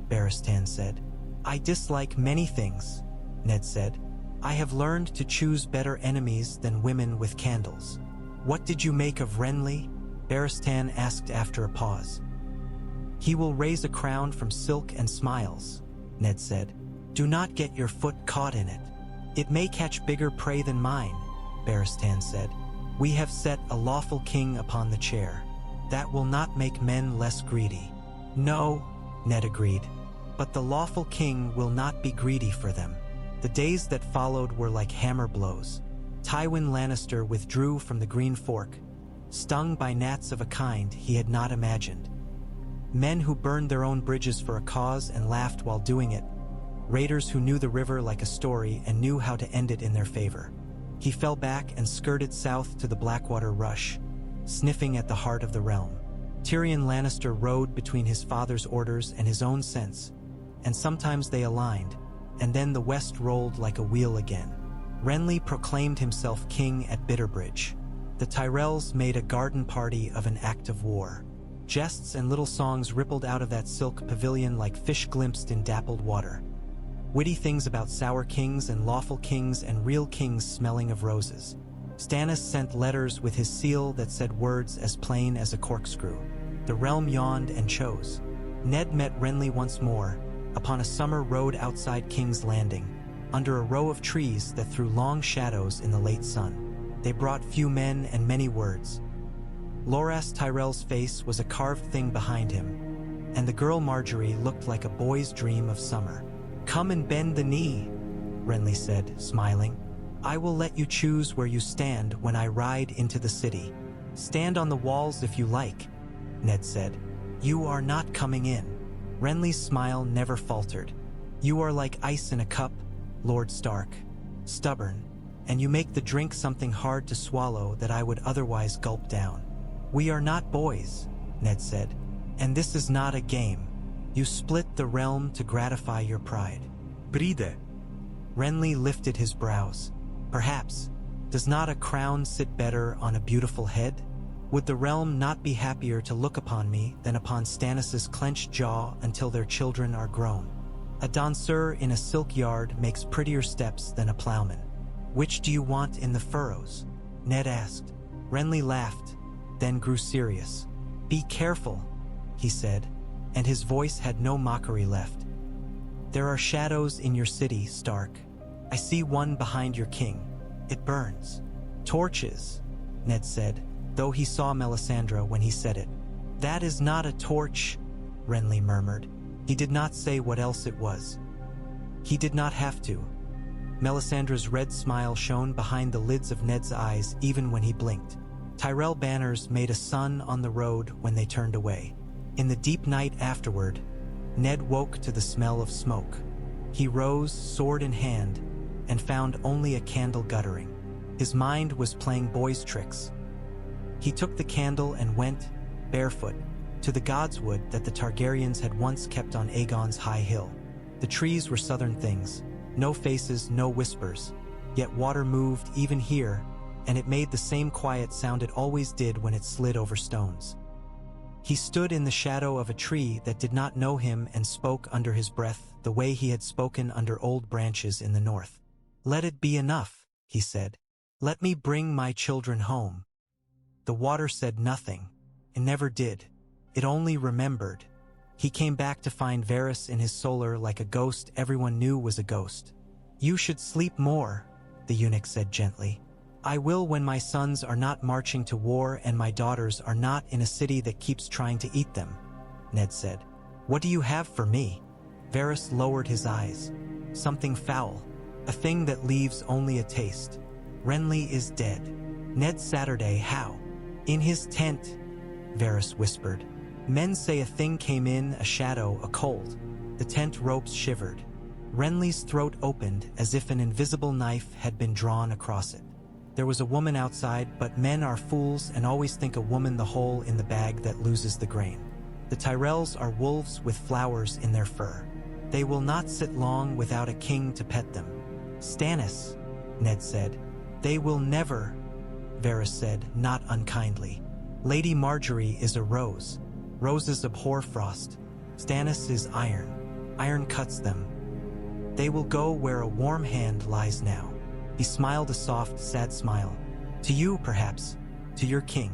Barristan said. I dislike many things, Ned said. I have learned to choose better enemies than women with candles. What did you make of Renly? Barristan asked after a pause. He will raise a crown from silk and smiles, Ned said. Do not get your foot caught in it. It may catch bigger prey than mine, Barristan said. We have set a lawful king upon the chair. That will not make men less greedy. No, Ned agreed. But the lawful king will not be greedy for them. The days that followed were like hammer blows. Tywin Lannister withdrew from the Green Fork, stung by gnats of a kind he had not imagined. Men who burned their own bridges for a cause and laughed while doing it. Raiders who knew the river like a story and knew how to end it in their favor. He fell back and skirted south to the Blackwater Rush, sniffing at the heart of the realm. Tyrion Lannister rode between his father's orders and his own sense, and sometimes they aligned, and then the west rolled like a wheel again. Renly proclaimed himself king at Bitterbridge. The Tyrells made a garden party of an act of war. Jests and little songs rippled out of that silk pavilion like fish glimpsed in dappled water. Witty things about sour kings and lawful kings and real kings smelling of roses. Stannis sent letters with his seal that said words as plain as a corkscrew. The realm yawned and chose. Ned met Renly once more, upon a summer road outside King's Landing, under a row of trees that threw long shadows in the late sun. They brought few men and many words. Loras Tyrell's face was a carved thing behind him, and the girl Marjorie looked like a boy's dream of summer. Come and bend the knee, Renly said, smiling. I will let you choose where you stand when I ride into the city. Stand on the walls if you like, Ned said. You are not coming in. Renly's smile never faltered. You are like ice in a cup, Lord Stark. Stubborn, and you make the drink something hard to swallow that I would otherwise gulp down. We are not boys, Ned said, and this is not a game. You split the realm to gratify your pride. Bride. Renly lifted his brows. Perhaps. Does not a crown sit better on a beautiful head? Would the realm not be happier to look upon me than upon Stannis's clenched jaw until their children are grown? A danseur in a silk yard makes prettier steps than a plowman. Which do you want in the furrows? Ned asked. Renly laughed, then grew serious. Be careful, he said, and his voice had no mockery left. There are shadows in your city, Stark. I see one behind your king. It burns. Torches, Ned said, though he saw Melisandre when he said it. That is not a torch, Renly murmured. He did not say what else it was. He did not have to. Melisandre's red smile shone behind the lids of Ned's eyes even when he blinked. Tyrell banners made a sun on the road when they turned away. In the deep night afterward, Ned woke to the smell of smoke. He rose, sword in hand, and found only a candle guttering. His mind was playing boy's tricks. He took the candle and went, barefoot, to the godswood that the Targaryens had once kept on Aegon's high hill. The trees were southern things, no faces, no whispers, yet water moved even here, and it made the same quiet sound it always did when it slid over stones. He stood in the shadow of a tree that did not know him and spoke under his breath the way he had spoken under old branches in the north. "Let it be enough," he said. "Let me bring my children home." The water said nothing. It never did. It only remembered. He came back to find Varys in his solar like a ghost everyone knew was a ghost. "You should sleep more," the eunuch said gently. "I will when my sons are not marching to war and my daughters are not in a city that keeps trying to eat them," Ned said. "What do you have for me?" Varys lowered his eyes. "Something foul. A thing that leaves only a taste. Renly is dead." "Ned Saturday, how?" "In his tent," Varys whispered. "Men say a thing came in, a shadow, a cold." The tent ropes shivered. Renly's throat opened as if an invisible knife had been drawn across it. There was a woman outside, but men are fools and always think a woman the hole in the bag that loses the grain. The Tyrells are wolves with flowers in their fur. They will not sit long without a king to pet them. "Stannis," Ned said. "They will never," Varys said, not unkindly. "Lady Marjorie is a rose. Roses abhor frost. Stannis is iron. Iron cuts them. They will go where a warm hand lies now." He smiled a soft, sad smile. "To you, perhaps. To your king.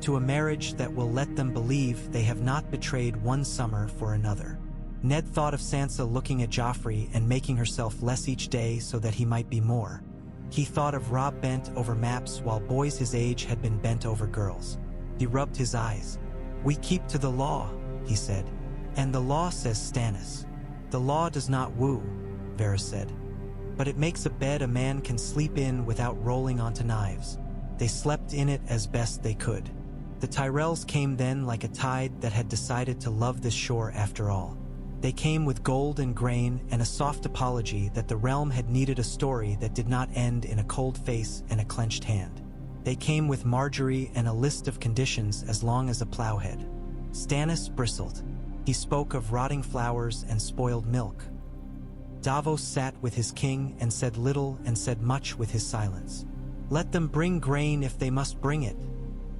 To a marriage that will let them believe they have not betrayed one summer for another." Ned thought of Sansa looking at Joffrey and making herself less each day so that he might be more. He thought of Robb bent over maps while boys his age had been bent over girls. He rubbed his eyes. "We keep to the law," he said. "And the law says Stannis." "The law does not woo," Varys said. "But it makes a bed a man can sleep in without rolling onto knives." They slept in it as best they could. The Tyrells came then like a tide that had decided to love this shore after all. They came with gold and grain and a soft apology that the realm had needed a story that did not end in a cold face and a clenched hand. They came with Marjorie and a list of conditions as long as a plowhead. Stannis bristled. He spoke of rotting flowers and spoiled milk. Davos sat with his king and said little and said much with his silence. "Let them bring grain if they must bring it,"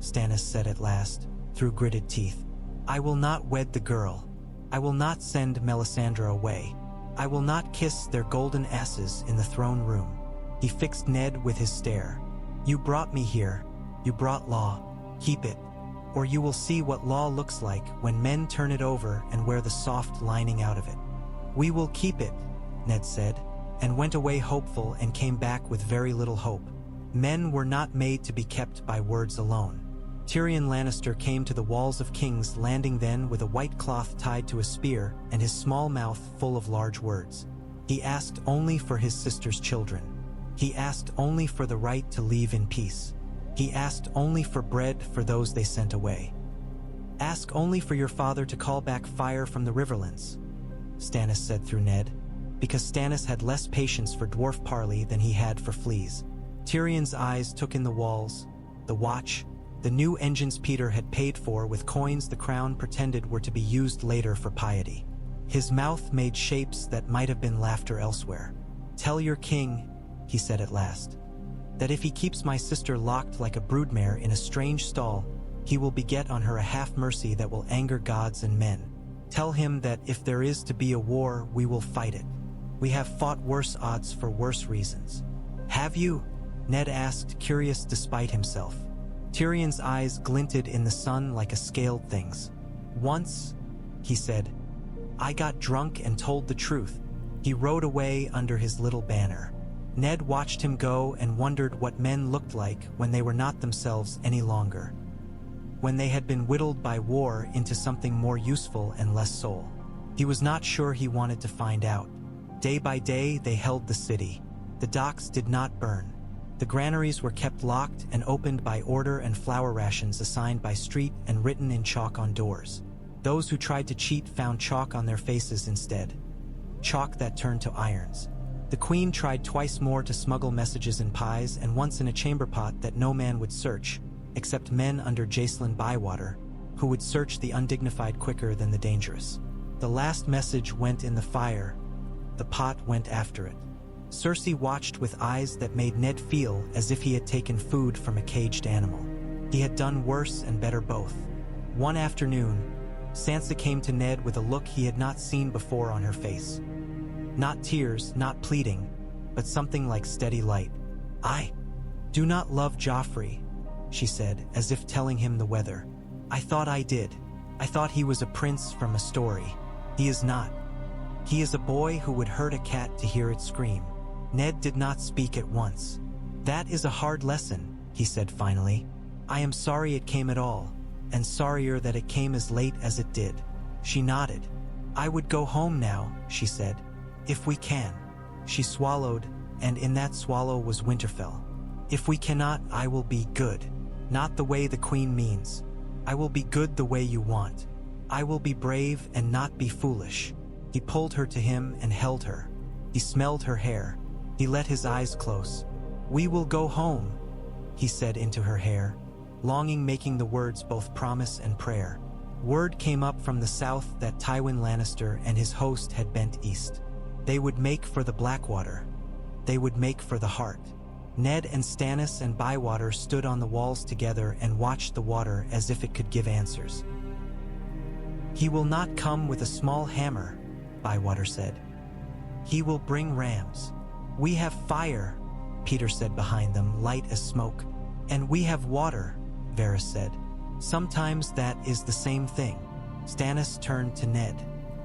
Stannis said at last, through gritted teeth. "I will not wed the girl. I will not send Melisandre away. I will not kiss their golden asses in the throne room." He fixed Ned with his stare. "You brought me here. You brought law. Keep it, or you will see what law looks like when men turn it over and wear the soft lining out of it." "We will keep it," Ned said, and went away hopeful and came back with very little hope. Men were not made to be kept by words alone. Tyrion Lannister came to the walls of King's Landing then with a white cloth tied to a spear and his small mouth full of large words. He asked only for his sister's children. He asked only for the right to leave in peace. He asked only for bread for those they sent away. "Ask only for your father to call back fire from the riverlands," Stannis said through Ned, because Stannis had less patience for dwarf parley than he had for fleas. Tyrion's eyes took in the walls, the watch, the new engines Peter had paid for with coins the crown pretended were to be used later for piety. His mouth made shapes that might have been laughter elsewhere. "Tell your king," he said at last, "that if he keeps my sister locked like a broodmare in a strange stall, he will beget on her a half-mercy that will anger gods and men. Tell him that if there is to be a war, we will fight it. We have fought worse odds for worse reasons." "Have you?" Ned asked, curious despite himself. Tyrion's eyes glinted in the sun like a scaled thing's. "Once," he said, "I got drunk and told the truth." He rode away under his little banner. Ned watched him go and wondered what men looked like when they were not themselves any longer. When they had been whittled by war into something more useful and less soul. He was not sure he wanted to find out. Day by day they held the city. The docks did not burn. The granaries were kept locked and opened by order and flour rations assigned by street and written in chalk on doors. Those who tried to cheat found chalk on their faces instead. Chalk that turned to irons. The queen tried twice more to smuggle messages in pies and once in a chamber pot that no man would search, except men under Jacelyn Bywater, who would search the undignified quicker than the dangerous. The last message went in the fire. The pot went after it. Cersei watched with eyes that made Ned feel as if he had taken food from a caged animal. He had done worse and better both. One afternoon, Sansa came to Ned with a look he had not seen before on her face. Not tears, not pleading, but something like steady light. "I do not love Joffrey," she said, as if telling him the weather. "I thought I did. I thought he was a prince from a story. He is not. He is a boy who would hurt a cat to hear it scream." Ned did not speak at once. "That is a hard lesson," he said finally. "I am sorry it came at all, and sorrier that it came as late as it did." She nodded. "I would go home now," she said. "If we can." She swallowed, and in that swallow was Winterfell. "If we cannot, I will be good. Not the way the queen means. I will be good the way you want. I will be brave and not be foolish." He pulled her to him and held her. He smelled her hair. He let his eyes close. "We will go home," he said into her hair, longing, making the words both promise and prayer. Word came up from the south that Tywin Lannister and his host had bent east. They would make for the Blackwater. They would make for the Heart. Ned and Stannis and Bywater stood on the walls together and watched the water as if it could give answers. "He will not come with a small hammer," Bywater said. "He will bring rams." "We have fire," Peter said behind them, light as smoke. "And we have water," Varys said. "Sometimes that is the same thing." Stannis turned to Ned.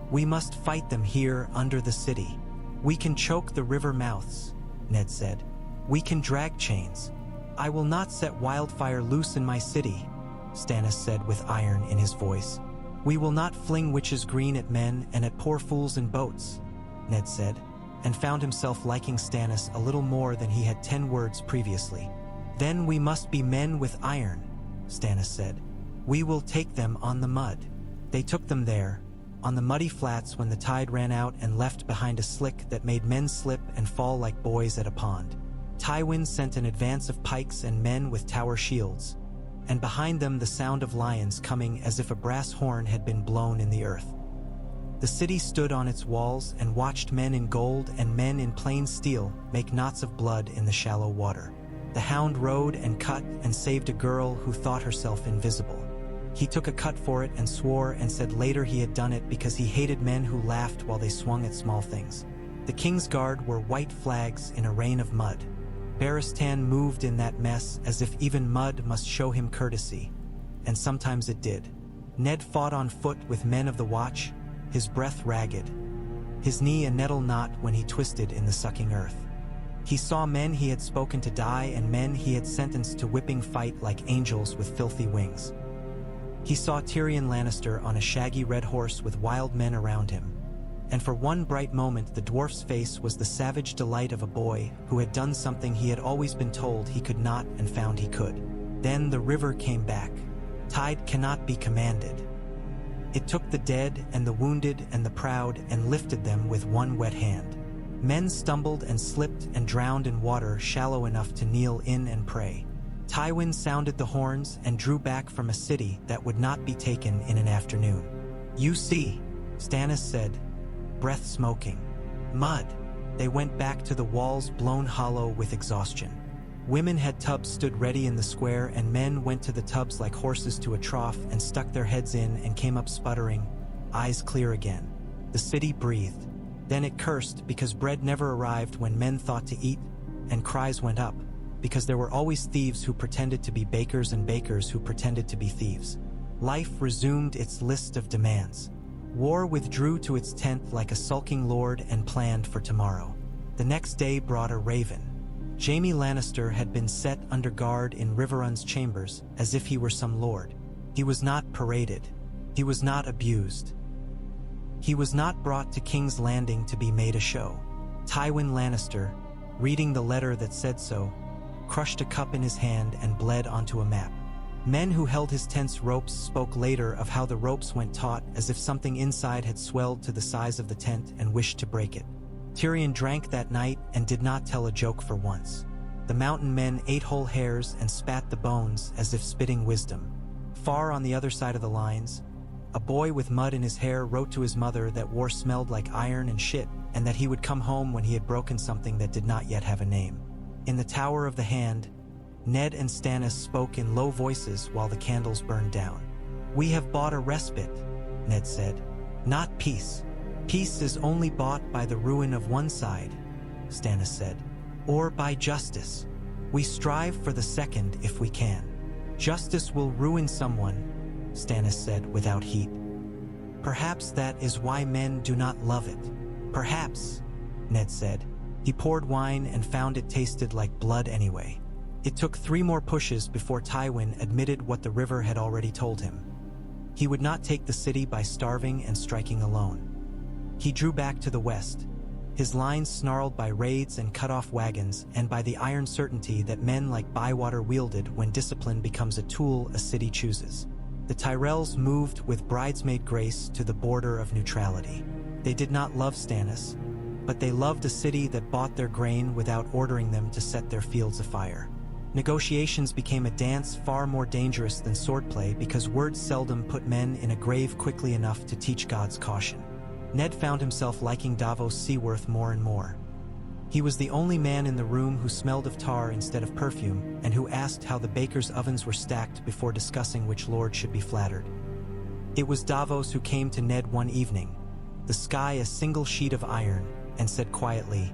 "We must fight them here under the city. We can choke the river mouths," Ned said. "We can drag chains." "I will not set wildfire loose in my city," Stannis said with iron in his voice. "We will not fling witches green at men and at poor fools in boats," Ned said, and found himself liking Stannis a little more than he had 10 words previously. "Then we must be men with iron," Stannis said. "We will take them on the mud." They took them there, on the muddy flats when the tide ran out and left behind a slick that made men slip and fall like boys at a pond. Tywin sent an advance of pikes and men with tower shields, and behind them the sound of lions coming as if a brass horn had been blown in the earth. The city stood on its walls and watched men in gold and men in plain steel make knots of blood in the shallow water. The Hound rode and cut and saved a girl who thought herself invisible. He took a cut for it and swore and said later he had done it because he hated men who laughed while they swung at small things. The King's Guard were white flags in a rain of mud. Barristan moved in that mess as if even mud must show him courtesy, and sometimes it did. Ned fought on foot with men of the Watch, his breath ragged, his knee a nettle knot when he twisted in the sucking earth. He saw men he had spoken to die and men he had sentenced to whipping fight like angels with filthy wings. He saw Tyrion Lannister on a shaggy red horse with wild men around him, and for one bright moment the dwarf's face was the savage delight of a boy who had done something he had always been told he could not and found he could. Then the river came back. Tide cannot be commanded. It took the dead and the wounded and the proud and lifted them with one wet hand. Men stumbled and slipped and drowned in water shallow enough to kneel in and pray. Tywin sounded the horns and drew back from a city that would not be taken in an afternoon. "You see," Stannis said, breath smoking. "Mud." They went back to the walls blown hollow with exhaustion. Women had tubs stood ready in the square and men went to the tubs like horses to a trough and stuck their heads in and came up sputtering, eyes clear again. The city breathed. Then it cursed because bread never arrived when men thought to eat, and cries went up because there were always thieves who pretended to be bakers and bakers who pretended to be thieves. Life resumed its list of demands. War withdrew to its tent like a sulking lord and planned for tomorrow. The next day brought a raven. Jaime Lannister had been set under guard in Riverrun's chambers as if he were some lord. He was not paraded. He was not abused. He was not brought to King's Landing to be made a show. Tywin Lannister, reading the letter that said so, crushed a cup in his hand and bled onto a map. Men who held his tent's ropes spoke later of how the ropes went taut as if something inside had swelled to the size of the tent and wished to break it. Tyrion drank that night and did not tell a joke for once. The mountain men ate whole hares and spat the bones as if spitting wisdom. Far on the other side of the lines, a boy with mud in his hair wrote to his mother that war smelled like iron and shit and that he would come home when he had broken something that did not yet have a name. In the Tower of the Hand, Ned and Stannis spoke in low voices while the candles burned down. We have bought a respite, Ned said. Not peace. Peace is only bought by the ruin of one side, Stannis said, or by justice. We strive for the second if we can. Justice will ruin someone, Stannis said without heat. Perhaps that is why men do not love it. Perhaps, Ned said. He poured wine and found it tasted like blood anyway. It took 3 more pushes before Tywin admitted what the river had already told him. He would not take the city by starving and striking alone. He drew back to the west, his lines snarled by raids and cut-off wagons and by the iron certainty that men like Bywater wielded when discipline becomes a tool a city chooses. The Tyrells moved with bridesmaid grace to the border of neutrality. They did not love Stannis, but they loved a city that bought their grain without ordering them to set their fields afire. Negotiations became a dance far more dangerous than swordplay because words seldom put men in a grave quickly enough to teach gods caution. Ned found himself liking Davos Seaworth more and more. He was the only man in the room who smelled of tar instead of perfume and who asked how the bakers' ovens were stacked before discussing which lord should be flattered. It was Davos who came to Ned one evening, the sky a single sheet of iron, and said quietly,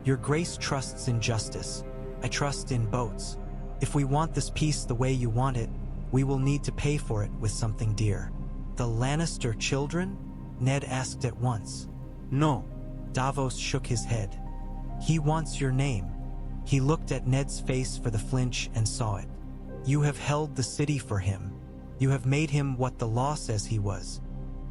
"Your Grace trusts in justice. I trust in boats. If we want this peace the way you want it, we will need to pay for it with something dear." "The Lannister children?" Ned asked at once. "No." Davos shook his head. "He wants your name." He looked at Ned's face for the flinch and saw it. "You have held the city for him. You have made him what the law says he was.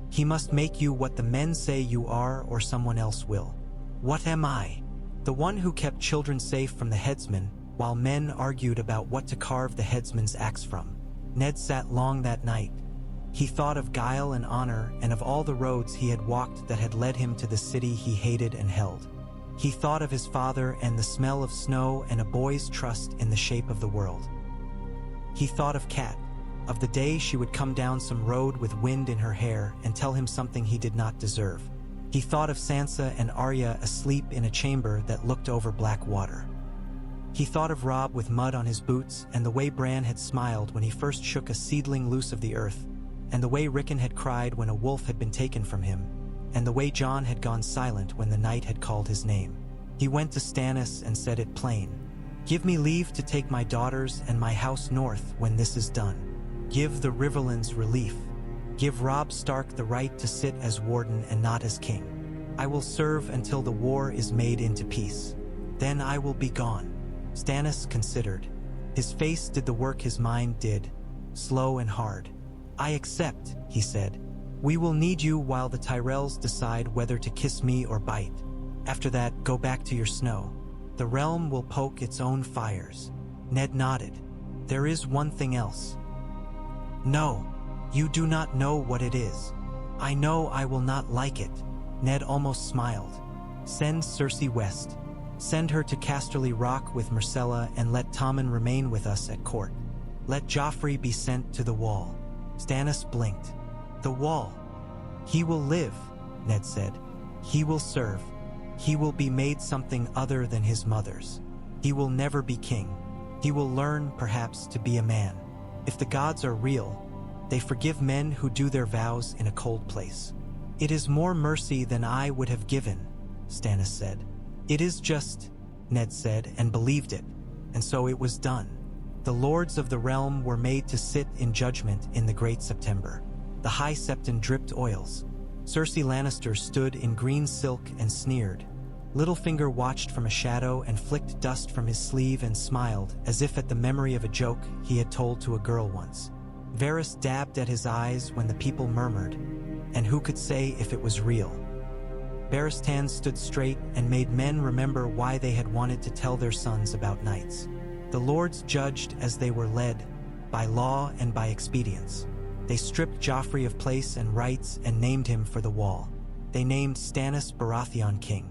He must make you what the men say you are or someone else will. What am I? The one who kept children safe from the headsman while men argued about what to carve the headsman's axe from." Ned sat long that night. He thought of guile and honor and of all the roads he had walked that had led him to the city he hated and held. He thought of his father and the smell of snow and a boy's trust in the shape of the world. He thought of Kat, of the day she would come down some road with wind in her hair and tell him something he did not deserve. He thought of Sansa and Arya asleep in a chamber that looked over black water. He thought of Robb with mud on his boots and the way Bran had smiled when he first shook a seedling loose of the earth, and the way Rickon had cried when a wolf had been taken from him, and the way Jon had gone silent when the night had called his name. He went to Stannis and said it plain. "Give me leave to take my daughters and my house north when this is done. Give the Riverlands relief. Give Robb Stark the right to sit as warden and not as king. I will serve until the war is made into peace. Then I will be gone." Stannis considered. His face did the work his mind did, slow and hard. "I accept," he said. "We will need you while the Tyrells decide whether to kiss me or bite. After that, go back to your snow. The realm will poke its own fires." Ned nodded. "There is one thing else." "No, you do not know what it is. I know I will not like it." Ned almost smiled. "Send Cersei west. Send her to Casterly Rock with Myrcella and let Tommen remain with us at court. Let Joffrey be sent to the Wall." Stannis blinked. "The Wall? He will live," Ned said. "He will serve. He will be made something other than his mother's. He will never be king. He will learn, perhaps, to be a man. If the gods are real, they forgive men who do their vows in a cold place." "It is more mercy than I would have given," Stannis said. "It is just," Ned said, and believed it, and so it was done. The lords of the realm were made to sit in judgment in the Great September. The High Septon dripped oils. Cersei Lannister stood in green silk and sneered. Littlefinger watched from a shadow and flicked dust from his sleeve and smiled, as if at the memory of a joke he had told to a girl once. Varys dabbed at his eyes when the people murmured, and who could say if it was real? Barristan stood straight and made men remember why they had wanted to tell their sons about knights. The lords judged as they were led, by law and by expedience. They stripped Joffrey of place and rights and named him for the Wall. They named Stannis Baratheon king.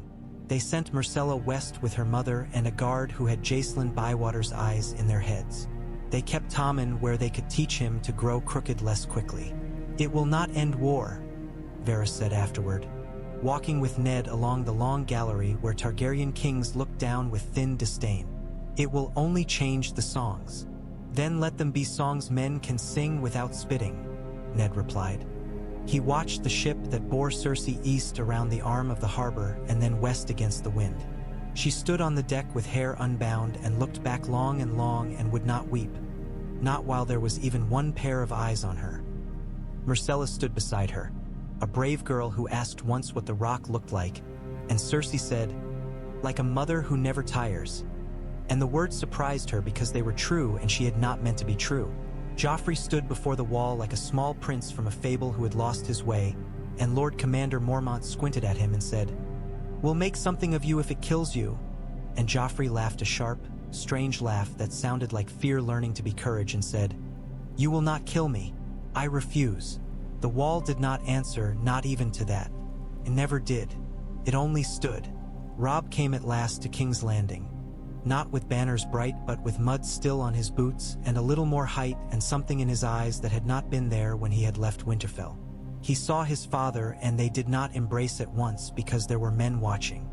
They sent Myrcella west with her mother and a guard who had Jacelyn Bywater's eyes in their heads. They kept Tommen where they could teach him to grow crooked less quickly. "It will not end war," Varys said afterward, walking with Ned along the long gallery where Targaryen kings looked down with thin disdain. "It will only change the songs. Then let them be songs men can sing without spitting." Ned replied. He watched the ship that bore Cersei east around the arm of the harbor and then west against the wind. She stood on the deck with hair unbound and looked back long and would not weep, not while there was even one pair of eyes on her. Myrcella stood beside her, a brave girl who asked once what the rock looked like, and Cersei said, "Like a mother who never tires." And the words surprised her because they were true and she had not meant to be true. Joffrey stood before the wall like a small prince from a fable who had lost his way, and Lord Commander Mormont squinted at him and said, "We'll make something of you if it kills you." And Joffrey laughed a sharp, strange laugh that sounded like fear learning to be courage and said, "You will not kill me. I refuse." The wall did not answer, not even to that. It never did. It only stood. Robb came at last to King's Landing. Not with banners bright, but with mud still on his boots and a little more height and something in his eyes that had not been there when he had left Winterfell. He saw his father and they did not embrace at once because there were men watching.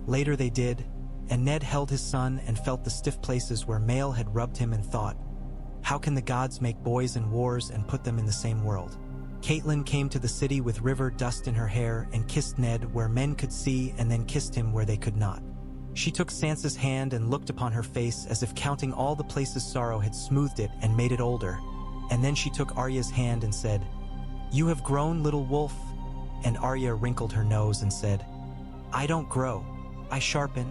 Later they did, and Ned held his son and felt the stiff places where mail had rubbed him and thought, how can the gods make boys in wars and put them in the same world? Catelyn came to the city with river dust in her hair and kissed Ned where men could see and then kissed him where they could not. She took Sansa's hand and looked upon her face as if counting all the places sorrow had smoothed it and made it older, and then she took Arya's hand and said, "You have grown, little wolf," and Arya wrinkled her nose and said, "I don't grow, I sharpen."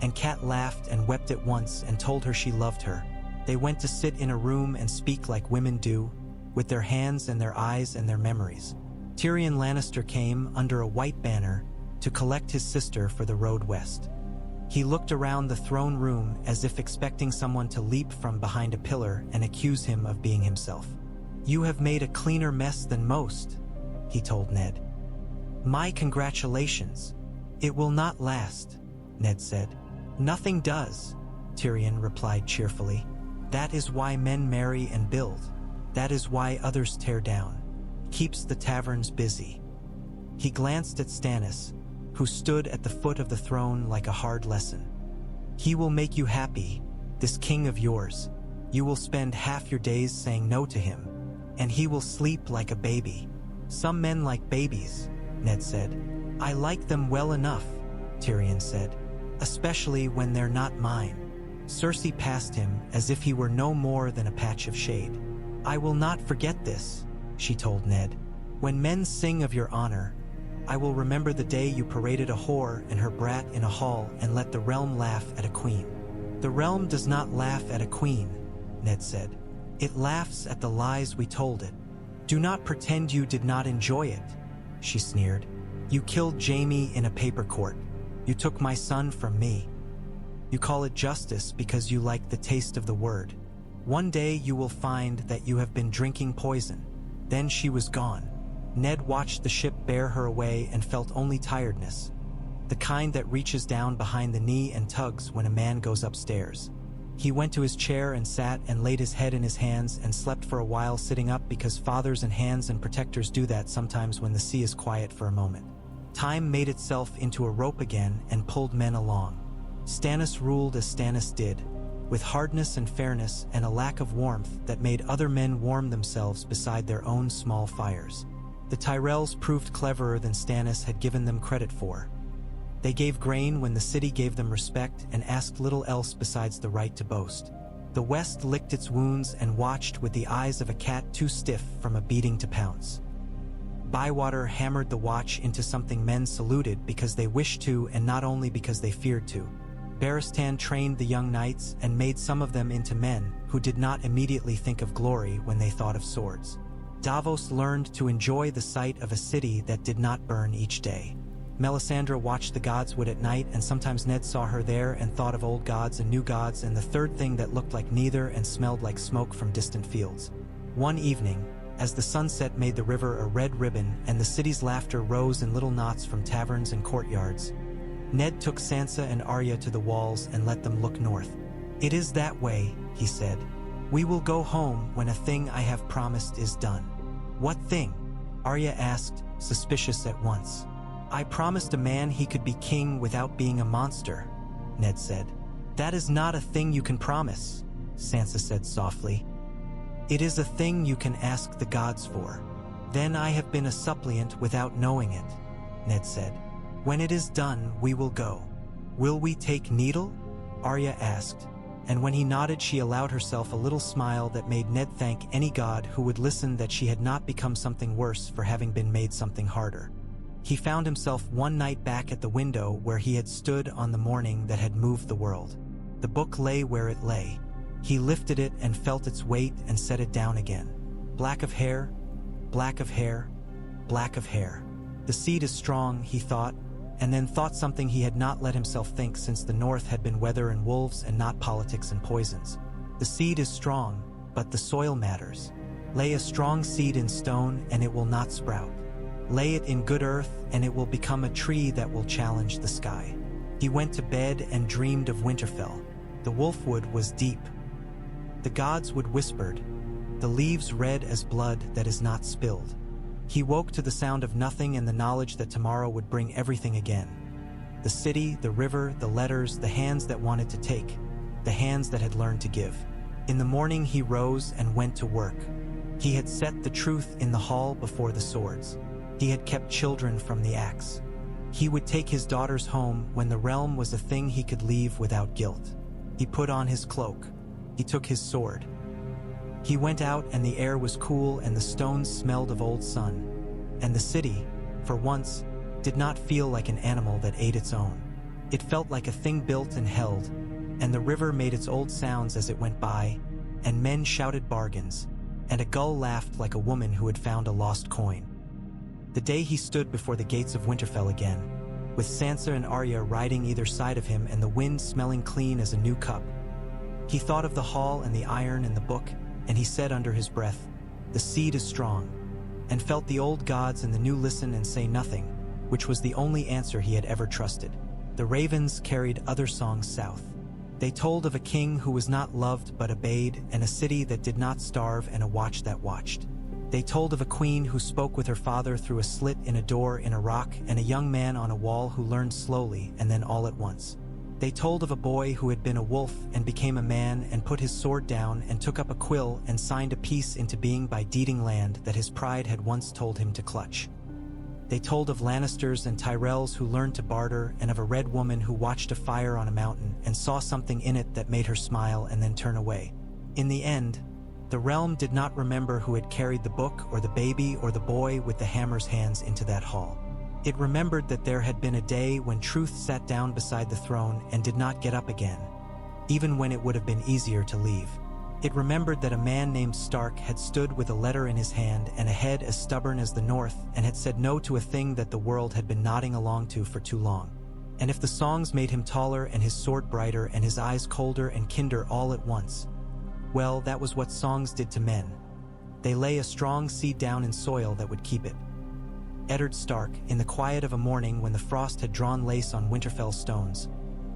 And Cat laughed and wept at once and told her she loved her. They went to sit in a room and speak like women do, with their hands and their eyes and their memories. Tyrion Lannister came under a white banner to collect his sister for the road west. He looked around the throne room as if expecting someone to leap from behind a pillar and accuse him of being himself. "You have made a cleaner mess than most," he told Ned. "My congratulations. It will not last," Ned said. "Nothing does," Tyrion replied cheerfully. "That is why men marry and build. That is why others tear down. Keeps the taverns busy." He glanced at Stannis, who stood at the foot of the throne like a hard lesson. "He will make you happy, this king of yours. You will spend half your days saying no to him, and he will sleep like a baby." "Some men like babies," Ned said. "I like them well enough," Tyrion said, "especially when they're not mine." Cersei passed him as if he were no more than a patch of shade. "I will not forget this," she told Ned. "When men sing of your honor, I will remember the day you paraded a whore and her brat in a hall and let the realm laugh at a queen." "The realm does not laugh at a queen," Ned said. "It laughs at the lies we told it." "Do not pretend you did not enjoy it," she sneered. "You killed Jaime in a paper court. You took my son from me. You call it justice because you like the taste of the word. One day you will find that you have been drinking poison." Then she was gone. Ned watched the ship bear her away and felt only tiredness, the kind that reaches down behind the knee and tugs when a man goes upstairs. He went to his chair and sat and laid his head in his hands and slept for a while sitting up because fathers and hands and protectors do that sometimes when the sea is quiet for a moment. Time made itself into a rope again and pulled men along. Stannis ruled as Stannis did, with hardness and fairness and a lack of warmth that made other men warm themselves beside their own small fires. The Tyrells proved cleverer than Stannis had given them credit for. They gave grain when the city gave them respect and asked little else besides the right to boast. The West licked its wounds and watched with the eyes of a cat too stiff from a beating to pounce. Bywater hammered the watch into something men saluted because they wished to and not only because they feared to. Barristan trained the young knights and made some of them into men who did not immediately think of glory when they thought of swords. Davos learned to enjoy the sight of a city that did not burn each day. Melisandre watched the godswood at night, and sometimes Ned saw her there and thought of old gods and new gods and the third thing that looked like neither and smelled like smoke from distant fields. One evening, as the sunset made the river a red ribbon and the city's laughter rose in little knots from taverns and courtyards, Ned took Sansa and Arya to the walls and let them look north. "It is that way," he said. "We will go home when a thing I have promised is done." "What thing?" Arya asked, suspicious at once. "I promised a man he could be king without being a monster," Ned said. "That is not a thing you can promise," Sansa said softly. It is a thing you can ask the gods for." "Then I have been a suppliant without knowing it," Ned said. "When it is done, we will go." "Will we take Needle?" Arya asked, and when he nodded she allowed herself a little smile that made Ned thank any god who would listen that she had not become something worse for having been made something harder. He found himself one night back at the window where he had stood on the morning that had moved the world. The book lay where it lay. He lifted it and felt its weight and set it down again. Black of hair, black of hair, black of hair. The seed is strong, he thought, and then thought something he had not let himself think since the North had been weather and wolves and not politics and poisons. The seed is strong, but the soil matters. Lay a strong seed in stone and it will not sprout. Lay it in good earth and it will become a tree that will challenge the sky. He went to bed and dreamed of Winterfell. The wolfwood was deep. The gods would whispered, the leaves red as blood that is not spilled. He woke to the sound of nothing and the knowledge that tomorrow would bring everything again. The city, the river, the letters, the hands that wanted to take, the hands that had learned to give. In the morning he rose and went to work. He had set the truth in the hall before the swords. He had kept children from the axe. He would take his daughters home when the realm was a thing he could leave without guilt. He put on his cloak. He took his sword. He went out and the air was cool and the stones smelled of old sun. And the city, for once, did not feel like an animal that ate its own. It felt like a thing built and held, and the river made its old sounds as it went by, and men shouted bargains, and a gull laughed like a woman who had found a lost coin. The day he stood before the gates of Winterfell again, with Sansa and Arya riding either side of him and the wind smelling clean as a new cup. He thought of the hall and the iron and the book, and he said under his breath, "The seed is strong," and felt the old gods and the new listen and say nothing, which was the only answer he had ever trusted. The ravens carried other songs south. They told of a king who was not loved but obeyed, and a city that did not starve and a watch that watched. They told of a queen who spoke with her father through a slit in a door in a rock, and a young man on a wall who learned slowly and then all at once. They told of a boy who had been a wolf and became a man and put his sword down and took up a quill and signed a peace into being by deeding land that his pride had once told him to clutch. They told of Lannisters and Tyrells who learned to barter, and of a red woman who watched a fire on a mountain and saw something in it that made her smile and then turn away. In the end, the realm did not remember who had carried the book or the baby or the boy with the hammer's hands into that hall. It remembered that there had been a day when truth sat down beside the throne and did not get up again, even when it would have been easier to leave. It remembered that a man named Stark had stood with a letter in his hand and a head as stubborn as the North and had said no to a thing that the world had been nodding along to for too long. And if the songs made him taller and his sword brighter and his eyes colder and kinder all at once, well, that was what songs did to men. They lay a strong seed down in soil that would keep it. Eddard Stark, in the quiet of a morning when the frost had drawn lace on Winterfell stones,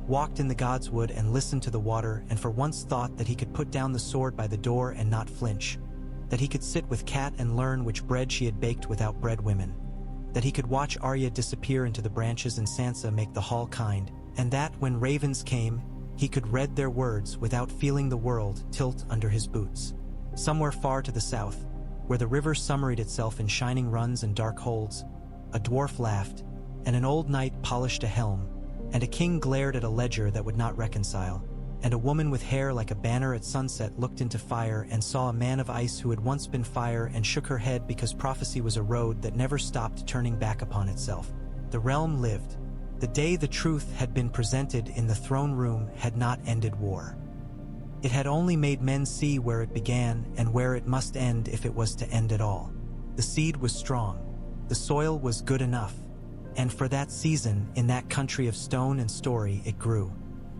walked in the God's Wood and listened to the water, and for once thought that he could put down the sword by the door and not flinch, that he could sit with Cat and learn which bread she had baked without bread women, that he could watch Arya disappear into the branches and Sansa make the hall kind, and that, when ravens came, he could read their words without feeling the world tilt under his boots. Somewhere far to the south, where the river summaried itself in shining runs and dark holds, a dwarf laughed, and an old knight polished a helm, and a king glared at a ledger that would not reconcile, and a woman with hair like a banner at sunset looked into fire and saw a man of ice who had once been fire and shook her head because prophecy was a road that never stopped turning back upon itself. The realm lived. The day the truth had been presented in the throne room had not ended war. It had only made men see where it began and where it must end if it was to end at all. The seed was strong. The soil was good enough. And for that season, in that country of stone and story, it grew.